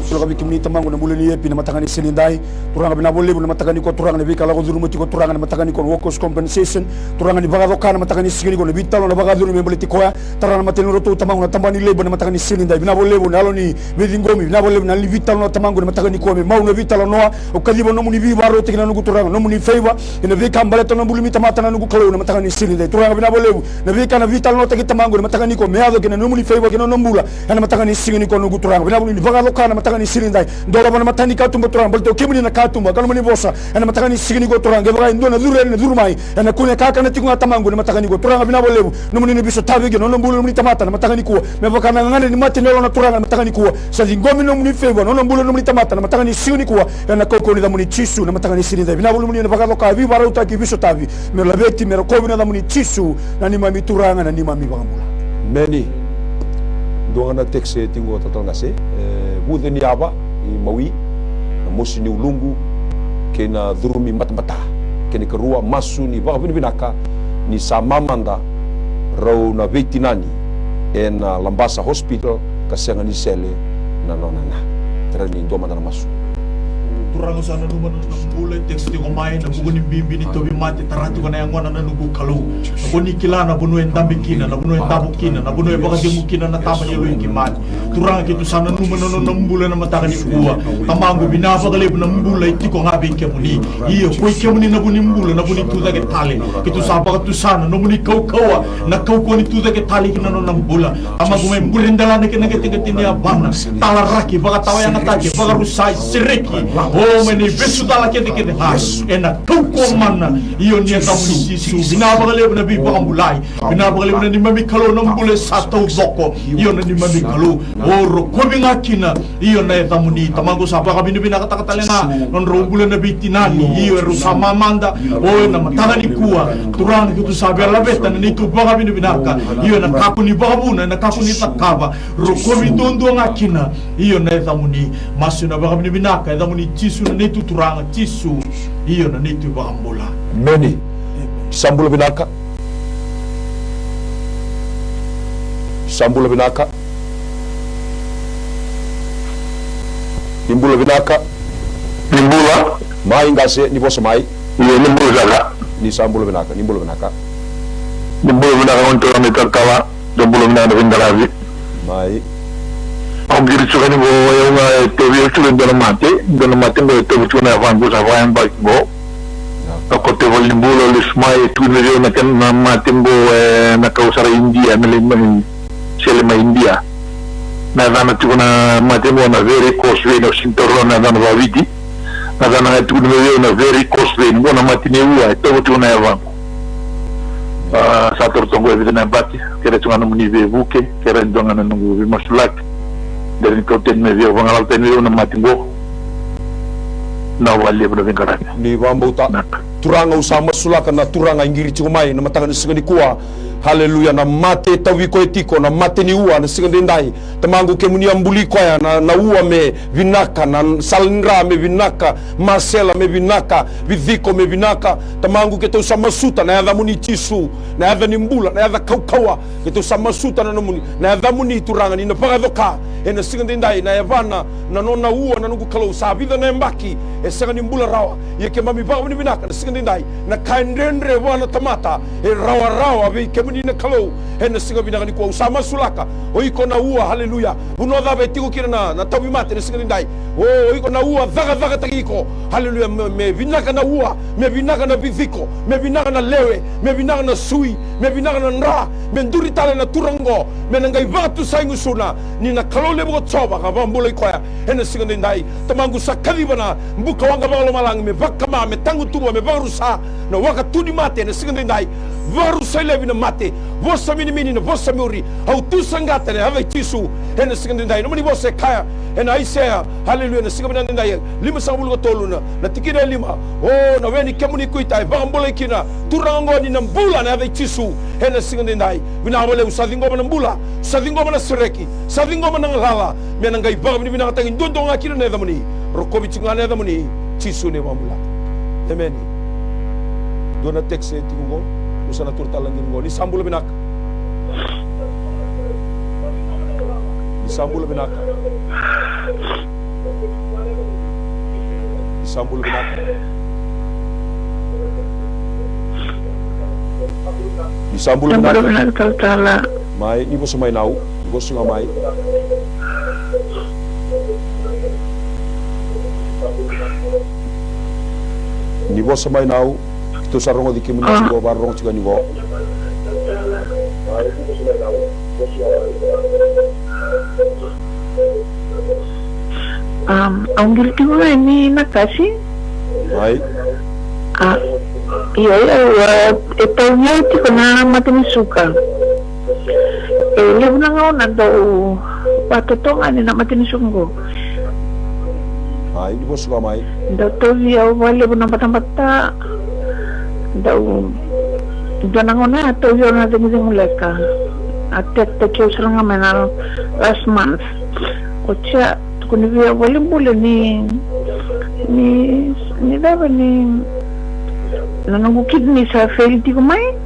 Sura kabi kimni tamango na mulani epi na matangani silindai turanga bina bolebu na matangani ko turanga na bika la goduru mutiko turanga na matangani ko workers compensation turanga ni bagado kana matangani sigini ko na bitalo na bagado ni membeli tikoya tarana mateni roto tamango na tambani lebo na matangani silindai bina bolebu na aloni medingomi bina bolebu na libitalo na tamango na matangani ko me mau na bitalo noa o kalibo no muni bibaro tekina nugu turanga no muni favor ina bika mbaleto na bulimi tamata na nugu kalo na matangani silindai turanga bina bolebu na bika na vitalo no tekita tamango na matangani ko meado kina no muni favor kina no mbula na matangani sigini ko nugu turanga bina bulimi bagado kana matangani silindai ndora bana matani katumba turanga balto kimuni na katumba kana muni bosa na matangani sigini go turanga baga ndona zure na zurmai na kunya kaka na tikunga tamango na matangani go turanga bina bolebu no muni biso tabige no mbulu muni tamata na matangani ko me baka na ngane ni mate nelo na turanga na matangani ko sa ngomi no muni fego no mbulu no muni tamata na matangani sigini ko na koko ni da muni chisu na matangani silindai bina bulu muni na baga ka vi bara utaki biso tabi me labeti me ko bina da muni chisu na ni mami turanga na ni mami bangula Meni. Doanga na tekse tingo tatanga se. Bude ni aba i maui na mosi ni ulungu ke na dhurumi matmata ke ni kerua masu ni baka binaka ni samamanda rau na veitinani e na Lambasa Hospital kasenga ni sele na nonana terani ndo mana masu turanga sana numa na mbula text ko mai na bugo ni bimbi ni tobi mate tarati ko na yangona na nugu kalu ko ni kila na bunu endambe kina na bunu endabu kina na bunu baka demu kina na tama yelo ikimati turanga kitu sana numa na mbula na mataka ni kuwa tamango binafa kale na mbula itiko ngabe kemuni iyo ko kemuni na buni mbula na buni tuza ke tale kitu sapa tu sana no buni kaukawa na kauko ni tuza ke tale kina no mbula tamango me mbulindala ne kene tini abana talaraki baka tawaya natake baka rusai sereki oh meni besu dala kete has ena tuko mana iyo ni ta sisu binabagale na bi bakambulai binabagale na ni mami kalo na mbule sato zoko iyo na ni mami kalo oro kobinga kina iyo na ta muni tamago sapa ka binakatakatalena non rombule na bitinani iyo ru sama manda o na matana ni kuwa turana kitu sabe la beta ni tu baka binaka iyo na kakuni babuna na kakuni takaba ro kobi tondo ngakina iyo na ta muni masuna baka binaka ta muni tisu na netu turanga tisu iyo na netu bakambola Meni. Sambula binaka. Sambula binaka. Nimbula binaka. Nimbula. Mai ngase ni bosa mai. Iya nimbula jaga. Ni sambula binaka. Nimbula binaka. Nimbula binaka untuk kami tertawa. Nimbula binaka bindarazi. Mai. Om diri suka ni bo yang tewi suka dalam mati bo tewi suka na fan bo sa fan baik bo. Ako tewi nimbula lismai tu ni na kan mati bo na kausara India na lima selema India. Na dana tu na mati bo na very costly na sintoro na dana vaviti. Na dana tu na very costly bo na mati ni ua tewi suka na fan. Satu tonggo evidena bati kira tunga muni be buke kira ndonga na nungu masulak dari kauten me vio bangal tenir na matingo na wali bro bengkaran Ni bambauta. Turanga usama sulaka na turanga ingiri chumai na matanga nisingani kuwa. Haleluya na mate tawiko etiko na mate ni ua na singani ndai. Tamangu kemuni ambuli kwa na ua me vinaka na salinra me vinaka Marcela me vinaka vidhiko me vinaka. Tamangu keto usama suta na yadha muni chisu na yadha nimbula na yadha kaukawa keto usama suta na muni na yadha muni turanga ni napaga doka na singani ndai na yavana na nona ua na nungu kalau sabida na mbaki singani nimbula rawa yeke mami bawa ni vinaka na singani ndai na kaendendre wana tamata rawa rawa be kemuni na kalau na singani vinaka ni kwa usama sulaka oiko na ua haleluya bunodha be tiko kira na tawi mate na singani ndai oiko na ua dhaga takiko haleluya me vinaka na ua me vinaka na bithiko me vinaka na lewe me vinaka na sui me vinaka na nra me nduri tale na turango me nangai vatu saingu suna ni na kalau lebo tsoba ka bambule koya na singani ndai tamangu sakadi bana mbuka wanga balo malang me bakama me tangu tuwa me barusa na waka tuni mate na singani ndai varusa levi na mate vosa mini na vosa muri au tu sangata ne ave tisu na singani ndai no mani vosa kaya na Isaiah haleluya na singani ndai lima sabulu toluna na tikira lima na weni kemuni kuitai bambule kina turango ni nambula na ave tisu na singani ndai bina wale usadingo na mbula sadingo na sereki sadingo na ngala me nangai ba ni bina tangin dondo ngakira na damuni rokobi chingana damuni tisu ne bambula amen dona tekse tingo usana turtalangin ngo ni sambula binaka ni sambula binaka ni sambula binaka ni sambula binaka mai ni bosa mai nau bosa nga mai ni bosa mai nau itu sarong di kimuni go barong ciga ni go ang guilty mo ni nakasi mai iya ito niya ko na matinisuka libo na nga na daw patutungan ni na matinisuko mai ni bosa nga mai daw to libo na bata daw na to na din leka atet to sarang nga last month ocha kuni via walimbule ni dapat ni nanungu kidney sa fail di kumai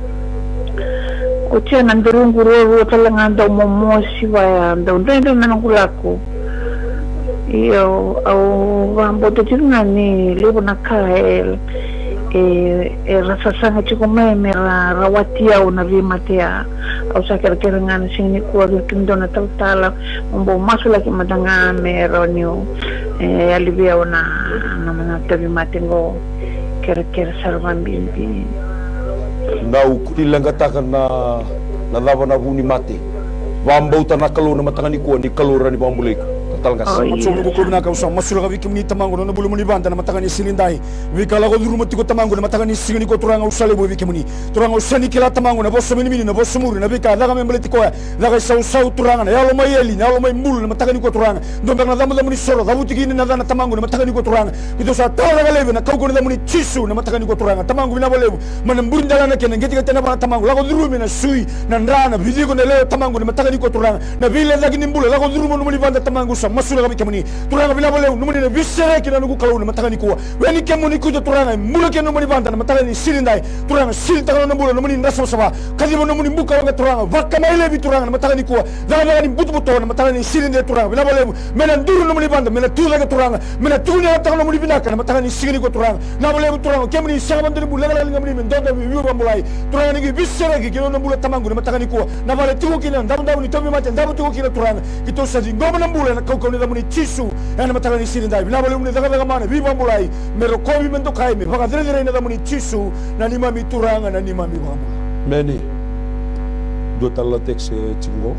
ocha nandurung guru talangan daw momosi wa daw nanungu laku iyo au wambote jirunga ni libo na kael rasa sanga chikumai mera rawati au na vimatea au sa kira ngana sini kuwa kindo na tala umbo masu lagi madanga mero niu alivia na mana tabi matengo kira sarvan bimbi nau ilang katakan na lava na buni mate wambauta na kalu na matangani kuwa ni kalura ni bambulek talgas Matsolo ko na kausa masula ka wiki muni tamango na bulu muni banda na matangani silindai wika la ko duru mati ko tamango na matangani singini ko turanga usale bo wiki muni turanga usani kila tamango na bosso mini na bosso muri na wika daga membleti ko daga sau turanga na yalo mai eli na yalo mai mulu na matangani ko turanga ndombe na damu muni soro damu tigini na dana tamango na matangani ko turanga kito sa tala leve na kauko na muni chisu na matangani ko turanga tamango bina bolevu manamburi ndala na kene ngeti tena bana tamango la ko duru na sui na ndana bidi ko na leo tamango na matangani ko turanga na vile lagi nimbula la ko duru muni banda tamango sa masula kami kemuni turanga bila boleh numuni ne visere kina nugu kalau na matanga ni kuwa weni kemuni kuja turanga mula kena numuni banda na matanga ni silindai turanga silintanga na mula numuni ndasa sama kadi mo numuni buka wanga turanga vaka maile bi turanga na matanga ni kuwa daga ni butu buto na matanga ni silinde turanga bila boleh mena nduru numuni banda mena tuza ke turanga mena tunya na matanga numuni binaka na matanga ni sigini ko turanga na boleh turanga kemuni sanga bandiri bula ngala ngamni men donda bi yuba mulai turanga ni visere kina na mula tamangu na matanga ni kuwa na vale tuko kina ndabu ndabu ni tobi mate ndabu tuko kina turanga kito sa ngoma na mula na kau ni damuni tisu na matanga ni silindai bila boleh mun daga mana biba mulai mero kobi men to kai me baka dire na damuni tisu na ni mami turanga na ni mami bamula Meni do tala tekse tingo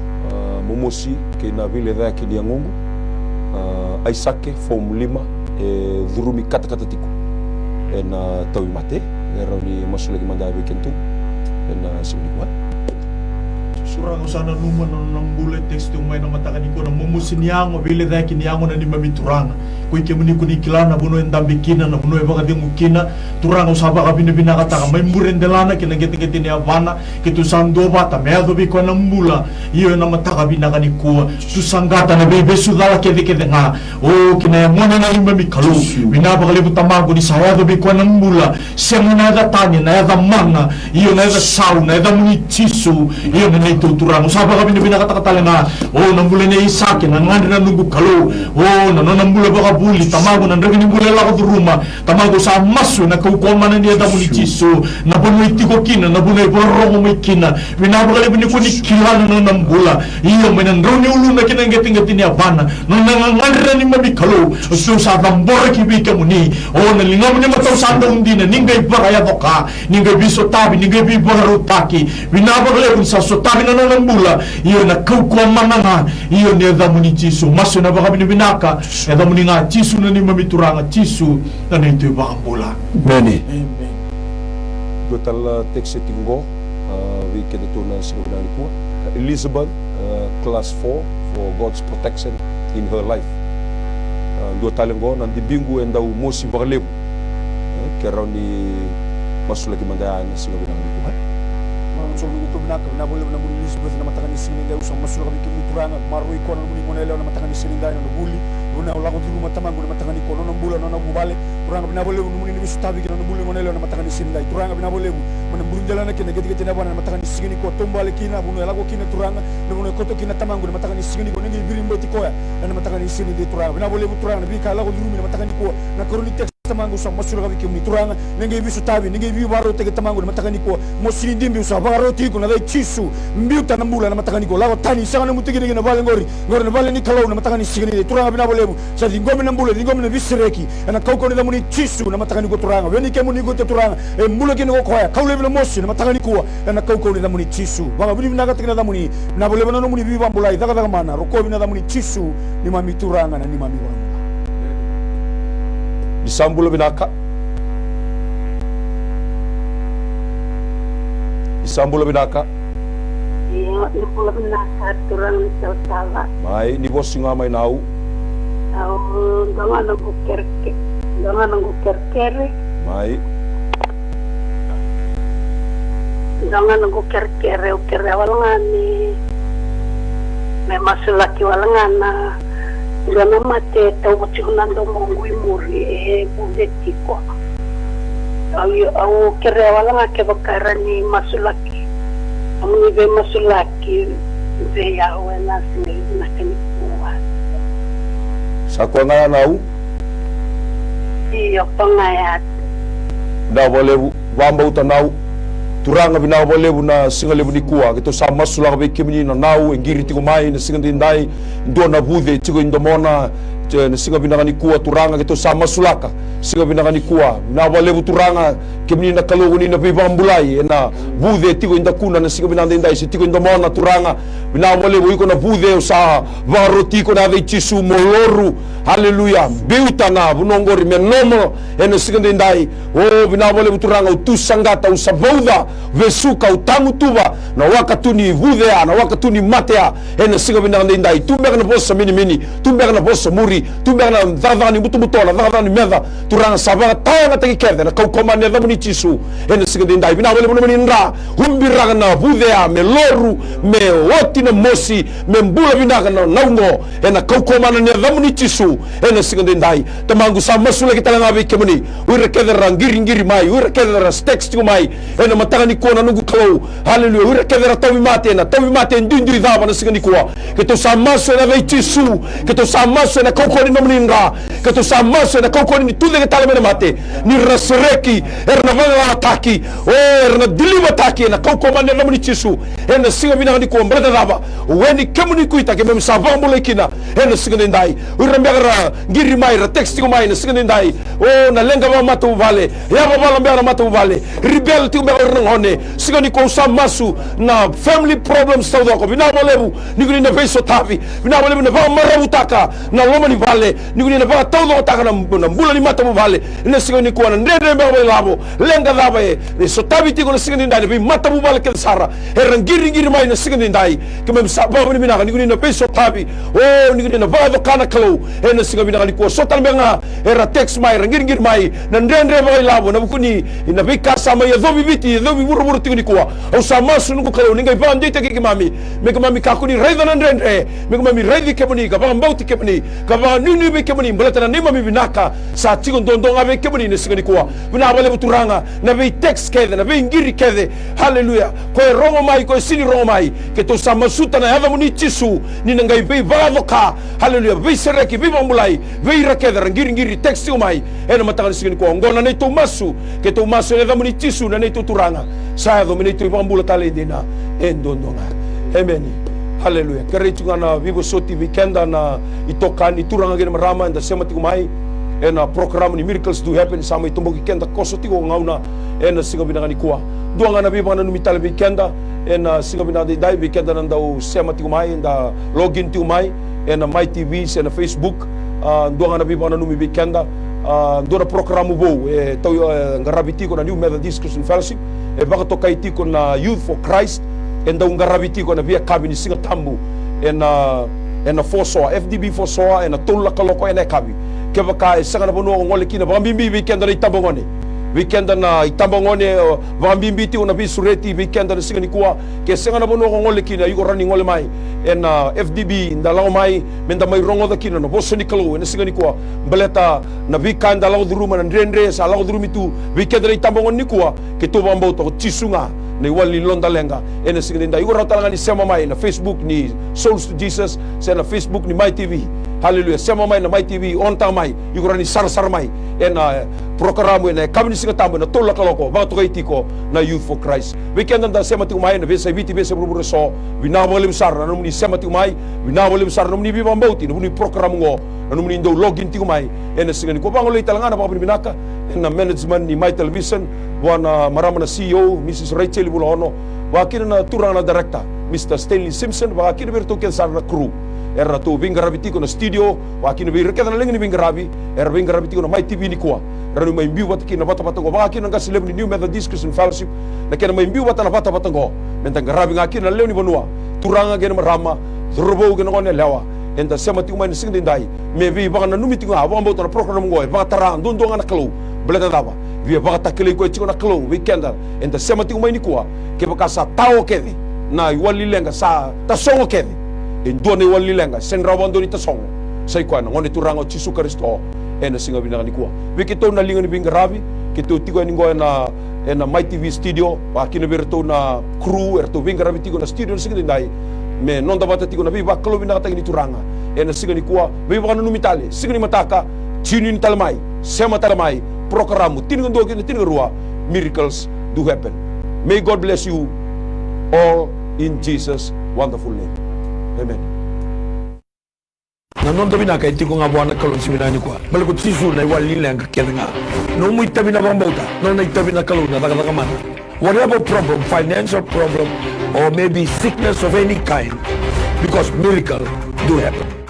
momosi ke na vile dha ki dia ngongo aisake form 5 dhurumi kata tiko na tawi mate era ni masula ki manda weekend tu na sini kwa surang usana numa nang bule teks tu mai na mataka niko na momosi niango vile dha ki niango na ni mami turanga ko ike muni kuni kilana buno endambi kina na buno baka dengu kina turanga usaba ka bina bina kata mai murendelana kina gete ni avana kitu sandoba ta meado bi ko na mbula iyo na mataka bina ka niko tu sangata na bebe sudala ke nga o kina mona na imba mi kalu bina baka lebu tamago ni saya do bi ko na mbula semuna da tani na da manga iyo na da sauna da muni tisu iyo na itu turanga usaba ka bina bina kata na o na mbula ne isake na ngandi na nungu kalu o na mbula baka buli tamago na ndrege ni mbula la ko ruma tamago sa masu na ko mana ni da muni tisu na bono itiko kina na bono borro mo kina bina baka lebu ni ko ni kilana na mbula iyo mena ndroni ulu na kina ngeti ni avana no na ngandra ni mabi kalu so sa tambora ki bi kemuni o na linga mo matau sanda undina ninga ibara ya boka ninga biso tabi ninga bi bora taki bina baka lebu sa so tabi na mbula iyo na ko mananga iyo ne da muni tisu masu na baka binaka e da muni nga tisu na ni mami turanga tisu na ni tu baka mbula Meni do tala tekse tingo weekend tu na sino na ko Elizabeth class 4 for God's protection in her life. Dua talengo nanti bingu enda mosi bakalemu. Kera ni masuk lagi mandaya na sino binang ko. So nungu naka na boleh na muli Elizabeth na matanga ni sininda usang masuk kami kimuturanga marui ko na muli monelo na matanga ni sininda na buli runa ulago dulu matamangu na matanga ni ko na mbula na bubale turanga bina boleh na muli ni bisutabi na buli monelo na matanga ni sininda turanga bina boleh mana burundala na kina geti na bana na matanga ni sigini ko tombale kina bunu elago kina turanga na bunu koto kina tamangu na matanga ni sigini ko ningi birimbo tikoya na matanga ni sininda turanga bina boleh turanga bika elago dulu na matanga ni ko na koroni tamangu sa masura kabi kimi turanga ningi bisu tabi ningi bi baro tege tamangu na matanga ni ko mosini ndimbi usa baro tiko na dai chisu mbiuta na mbula na matanga ni ko lago tani sanga na mutigi na bale ngori na bale ni kalau na matanga ni sigini turanga bina bolebu sa ngome na mbula ngome na bisireki na kauko ni muni chisu na matanga ni ko turanga weni ke muni ko turanga e mbula kini ko koya kaule bina mosi na matanga ni ko na kauko ni muni chisu banga bini na gatina na muni na bolebu na muni bi bambula daga mana roko bina na muni chisu ni mami turanga na ni mami wa Disambulo binaka. Disambulo binaka. Iya, ibu binaka turang sautala. Mai ni bos singa mai nau. Au gangan ngu kerkere. Mai. Gangan ngu kerkere ukere walangani. Me masulaki walangana. Gana mate tau chunando mongui muri budetiko. Au kere wala ke bakara ni masulaki. Amuni be masulaki be ya wala sini na kanikuwa. Sakwa ngaya nau. Iyo pangayat. Da boleh wamba utanau. Turanga bina boleh na singa lebu ni kuwa gitu sama sulang be kimini na nau engiri tiko mai na singa dindai ndo na bude tiko indomona na singa bina ni kuwa turanga gitu sama sulaka singa bina ni kuwa na boleh turanga kimini na kalu ni na bibang bulai na bude tiko indakuna na singa bina dindai si tiko indomona turanga bina boleh iko na bude usaha varo tiko na ve chisu moloru haleluya beutana bunongori menomo na singa dindai o bina boleh turanga utusangata usabauda vesuka utamu tuba na wakatuni vudea na wakatuni matea ena singa binang ndai tumbe kana bossa mini tumbe kana bossa muri tumbe na dhavani butubutola dhavani medha turanga sabanga tawa tagi kerde na kaukoma ne dhamuni chisu ene sigindi ndai bina wale muni ndra humbiraga na budea me loru me oti na mosi me mbula binaga na naungo ena kaukoma ne dhamuni chisu ene sigindi ndai tamangu sa masule kita nga be kemuni ure kedera ngiri mai ure kedera stakes tu mai ena matanga ni kona nungu klo haleluya ure kedera tawi mate ndindu dhaba na sigindi kwa keto sa maso na be chisu keto sa maso na kaukoni na mninga keto sa maso na kaukoni ni tude kita mena mate ni rasereki erna vanga ataki erna diliwa ataki na kaukoma ne dhamuni chisu ena singa bina ni kwa mbrada dhaba weni kemuni kuita kemem sabambo lekina ena sigindi ndai ure mbegara ngiri mai ra text ko mai na sigindi ndai na lenga ba matu vale ya ba bala mbera matu vale rebel tu mbegara ngone sigani ko samasu na family problems tau ko bina bolebu niguni na peso tavi bina bolebu na ba marabu taka na loma ni vale niguni na ba tau taka na mbula ni matu vale na sigani ko na ndende mbegara labo lenga daba e so tavi ti ko na sigindi ndai bi matu vale ke sara ngiri mai na sigindi ndai kemem sababa ni bina niguni na peso tavi niguni na ba kana klo na sigani bina ko so tal benga era text mai ngir mai na ndendre ba labo na bukuni ina bika sama ya dhobi biti dhobi buru tingni kwa au sama sunu ko ninga ba ndite ke mami me mami ka kuni raida na ndendre me mami raidi ke mani ka ba mbauti ke mani ka ba nini be ke mani mbelata na nima mi binaka sa tigo ndondo ngabe ke mani nesingani kwa bina bale buturanga na be text ke na be ngiri ke haleluya ko rongo mai ko sini rongo mai ke to sama suta na hava muni chisu ni ngai be ba voka haleluya be sereki be bambulai be rakeda ngiri text mai ena matanga sigini ko ngona nei to masu ke to masu le dhamuni chisu na nei to turanga sa do meni to bambula tale dina endondonga amen haleluya keretunga na vivo soti weekenda na itokani turanga gena marama nda sema tikumai ena program ni miracles do happen sama itombo weekenda koso tigo ngauna ena singa binanga ni kwa duanga na vivo na numitale weekenda ena singa binanga dai weekenda nda sema tikumai nda login tikumai ena my tv ena facebook duanga na vivo na numi weekenda dona programu bo tau ngarabiti ko na New Methodist Christian Fellowship baka to kay tiko na Youth for Christ and daw ngarabiti ko na via kabi ni singa tambu en fosoa FDB fosoa en tulla kaloko en kabi ke baka sanga na bono ngole kina ba mimbi weekend na itabongone weekend na itambongone ba mimbi ti una bisureti weekend na singa ni kuwa ke sanga na bono ngole kina yugo running ngole mai en FDB ndalaw mai menda mai rongo da kina no boso ni kalo en singa ni kuwa beleta na weekend ndalaw duruma na ndendre sa law durumi tu weekend na itambongone ni kuwa ke to bambo to chisunga na wali londa lenga en singa nda yugo ratalanga ni sema mai na Facebook ni Souls to Jesus sa na Facebook ni My TV haleluya sema mai na My TV on ta mai yugo rani sar mai en programa en kami singa tambo na tola kaloko ba to kaitiko na Youth for Christ weekend nda sema tu mai na besa biti besa buru so winawole sar na muni sema tu mai winawole sar na muni bi bambauti na muni program ngo na muni ndo login ti mai en singa ni ko bangolo italanga na ba binaka na management ni My Television wana marama na CEO Mrs. Rachel Bulono wakina na turang na director Mr. Stanley Simpson wakina berto ken sar na crew era tu vingarabiti ko na studio wakina bi rekeda na lengi vingarabi era vingarabiti ko na My TV ni kwa ranu mai mbiu wat kina bata ko wakina nga seleb ni New Methodist Christian Fellowship na kena mai mbiu wat na bata go mentang garabi ngakina leo ni bonua turanga gen marama zurbo gen ngone lewa enda sema ti umai sing dindai me vi baka na numiti nga wa mboto na program ngo baka tara ndondo nga na klo bleta daba vi baka takile ko chiko na klo weekend enda sema ti umai ni kwa ke baka sa tao kedi na wali lenga sa tasongo kedi endone wali lenga senra bondo ni tasongo sai kwa ngone turanga chisu Kristo ena singa binanga ni kwa wikito na linga ni bingarabi kito tigo ni ngo na My TV studio wakina berto na crew erto bingarabi tigo na studio sing dindai me non dapat tigo na biba kalau bina kata ini turanga ena singa ni kwa biba kana numitale singa ni mataka chini ni talmai sema talmai programu tinga ndo kini tinga ruwa miracles do happen. May God bless you all in Jesus wonderful name. Amen. Nanon tabi na kay tiko nga buwan na kalon siminani kwa malakot sisu na iwali lang kakyan nga no mo itabi na bambauta no na itabi na kalon na takatakaman whatever problem, financial problem or maybe sickness of any kind because miracle do happen.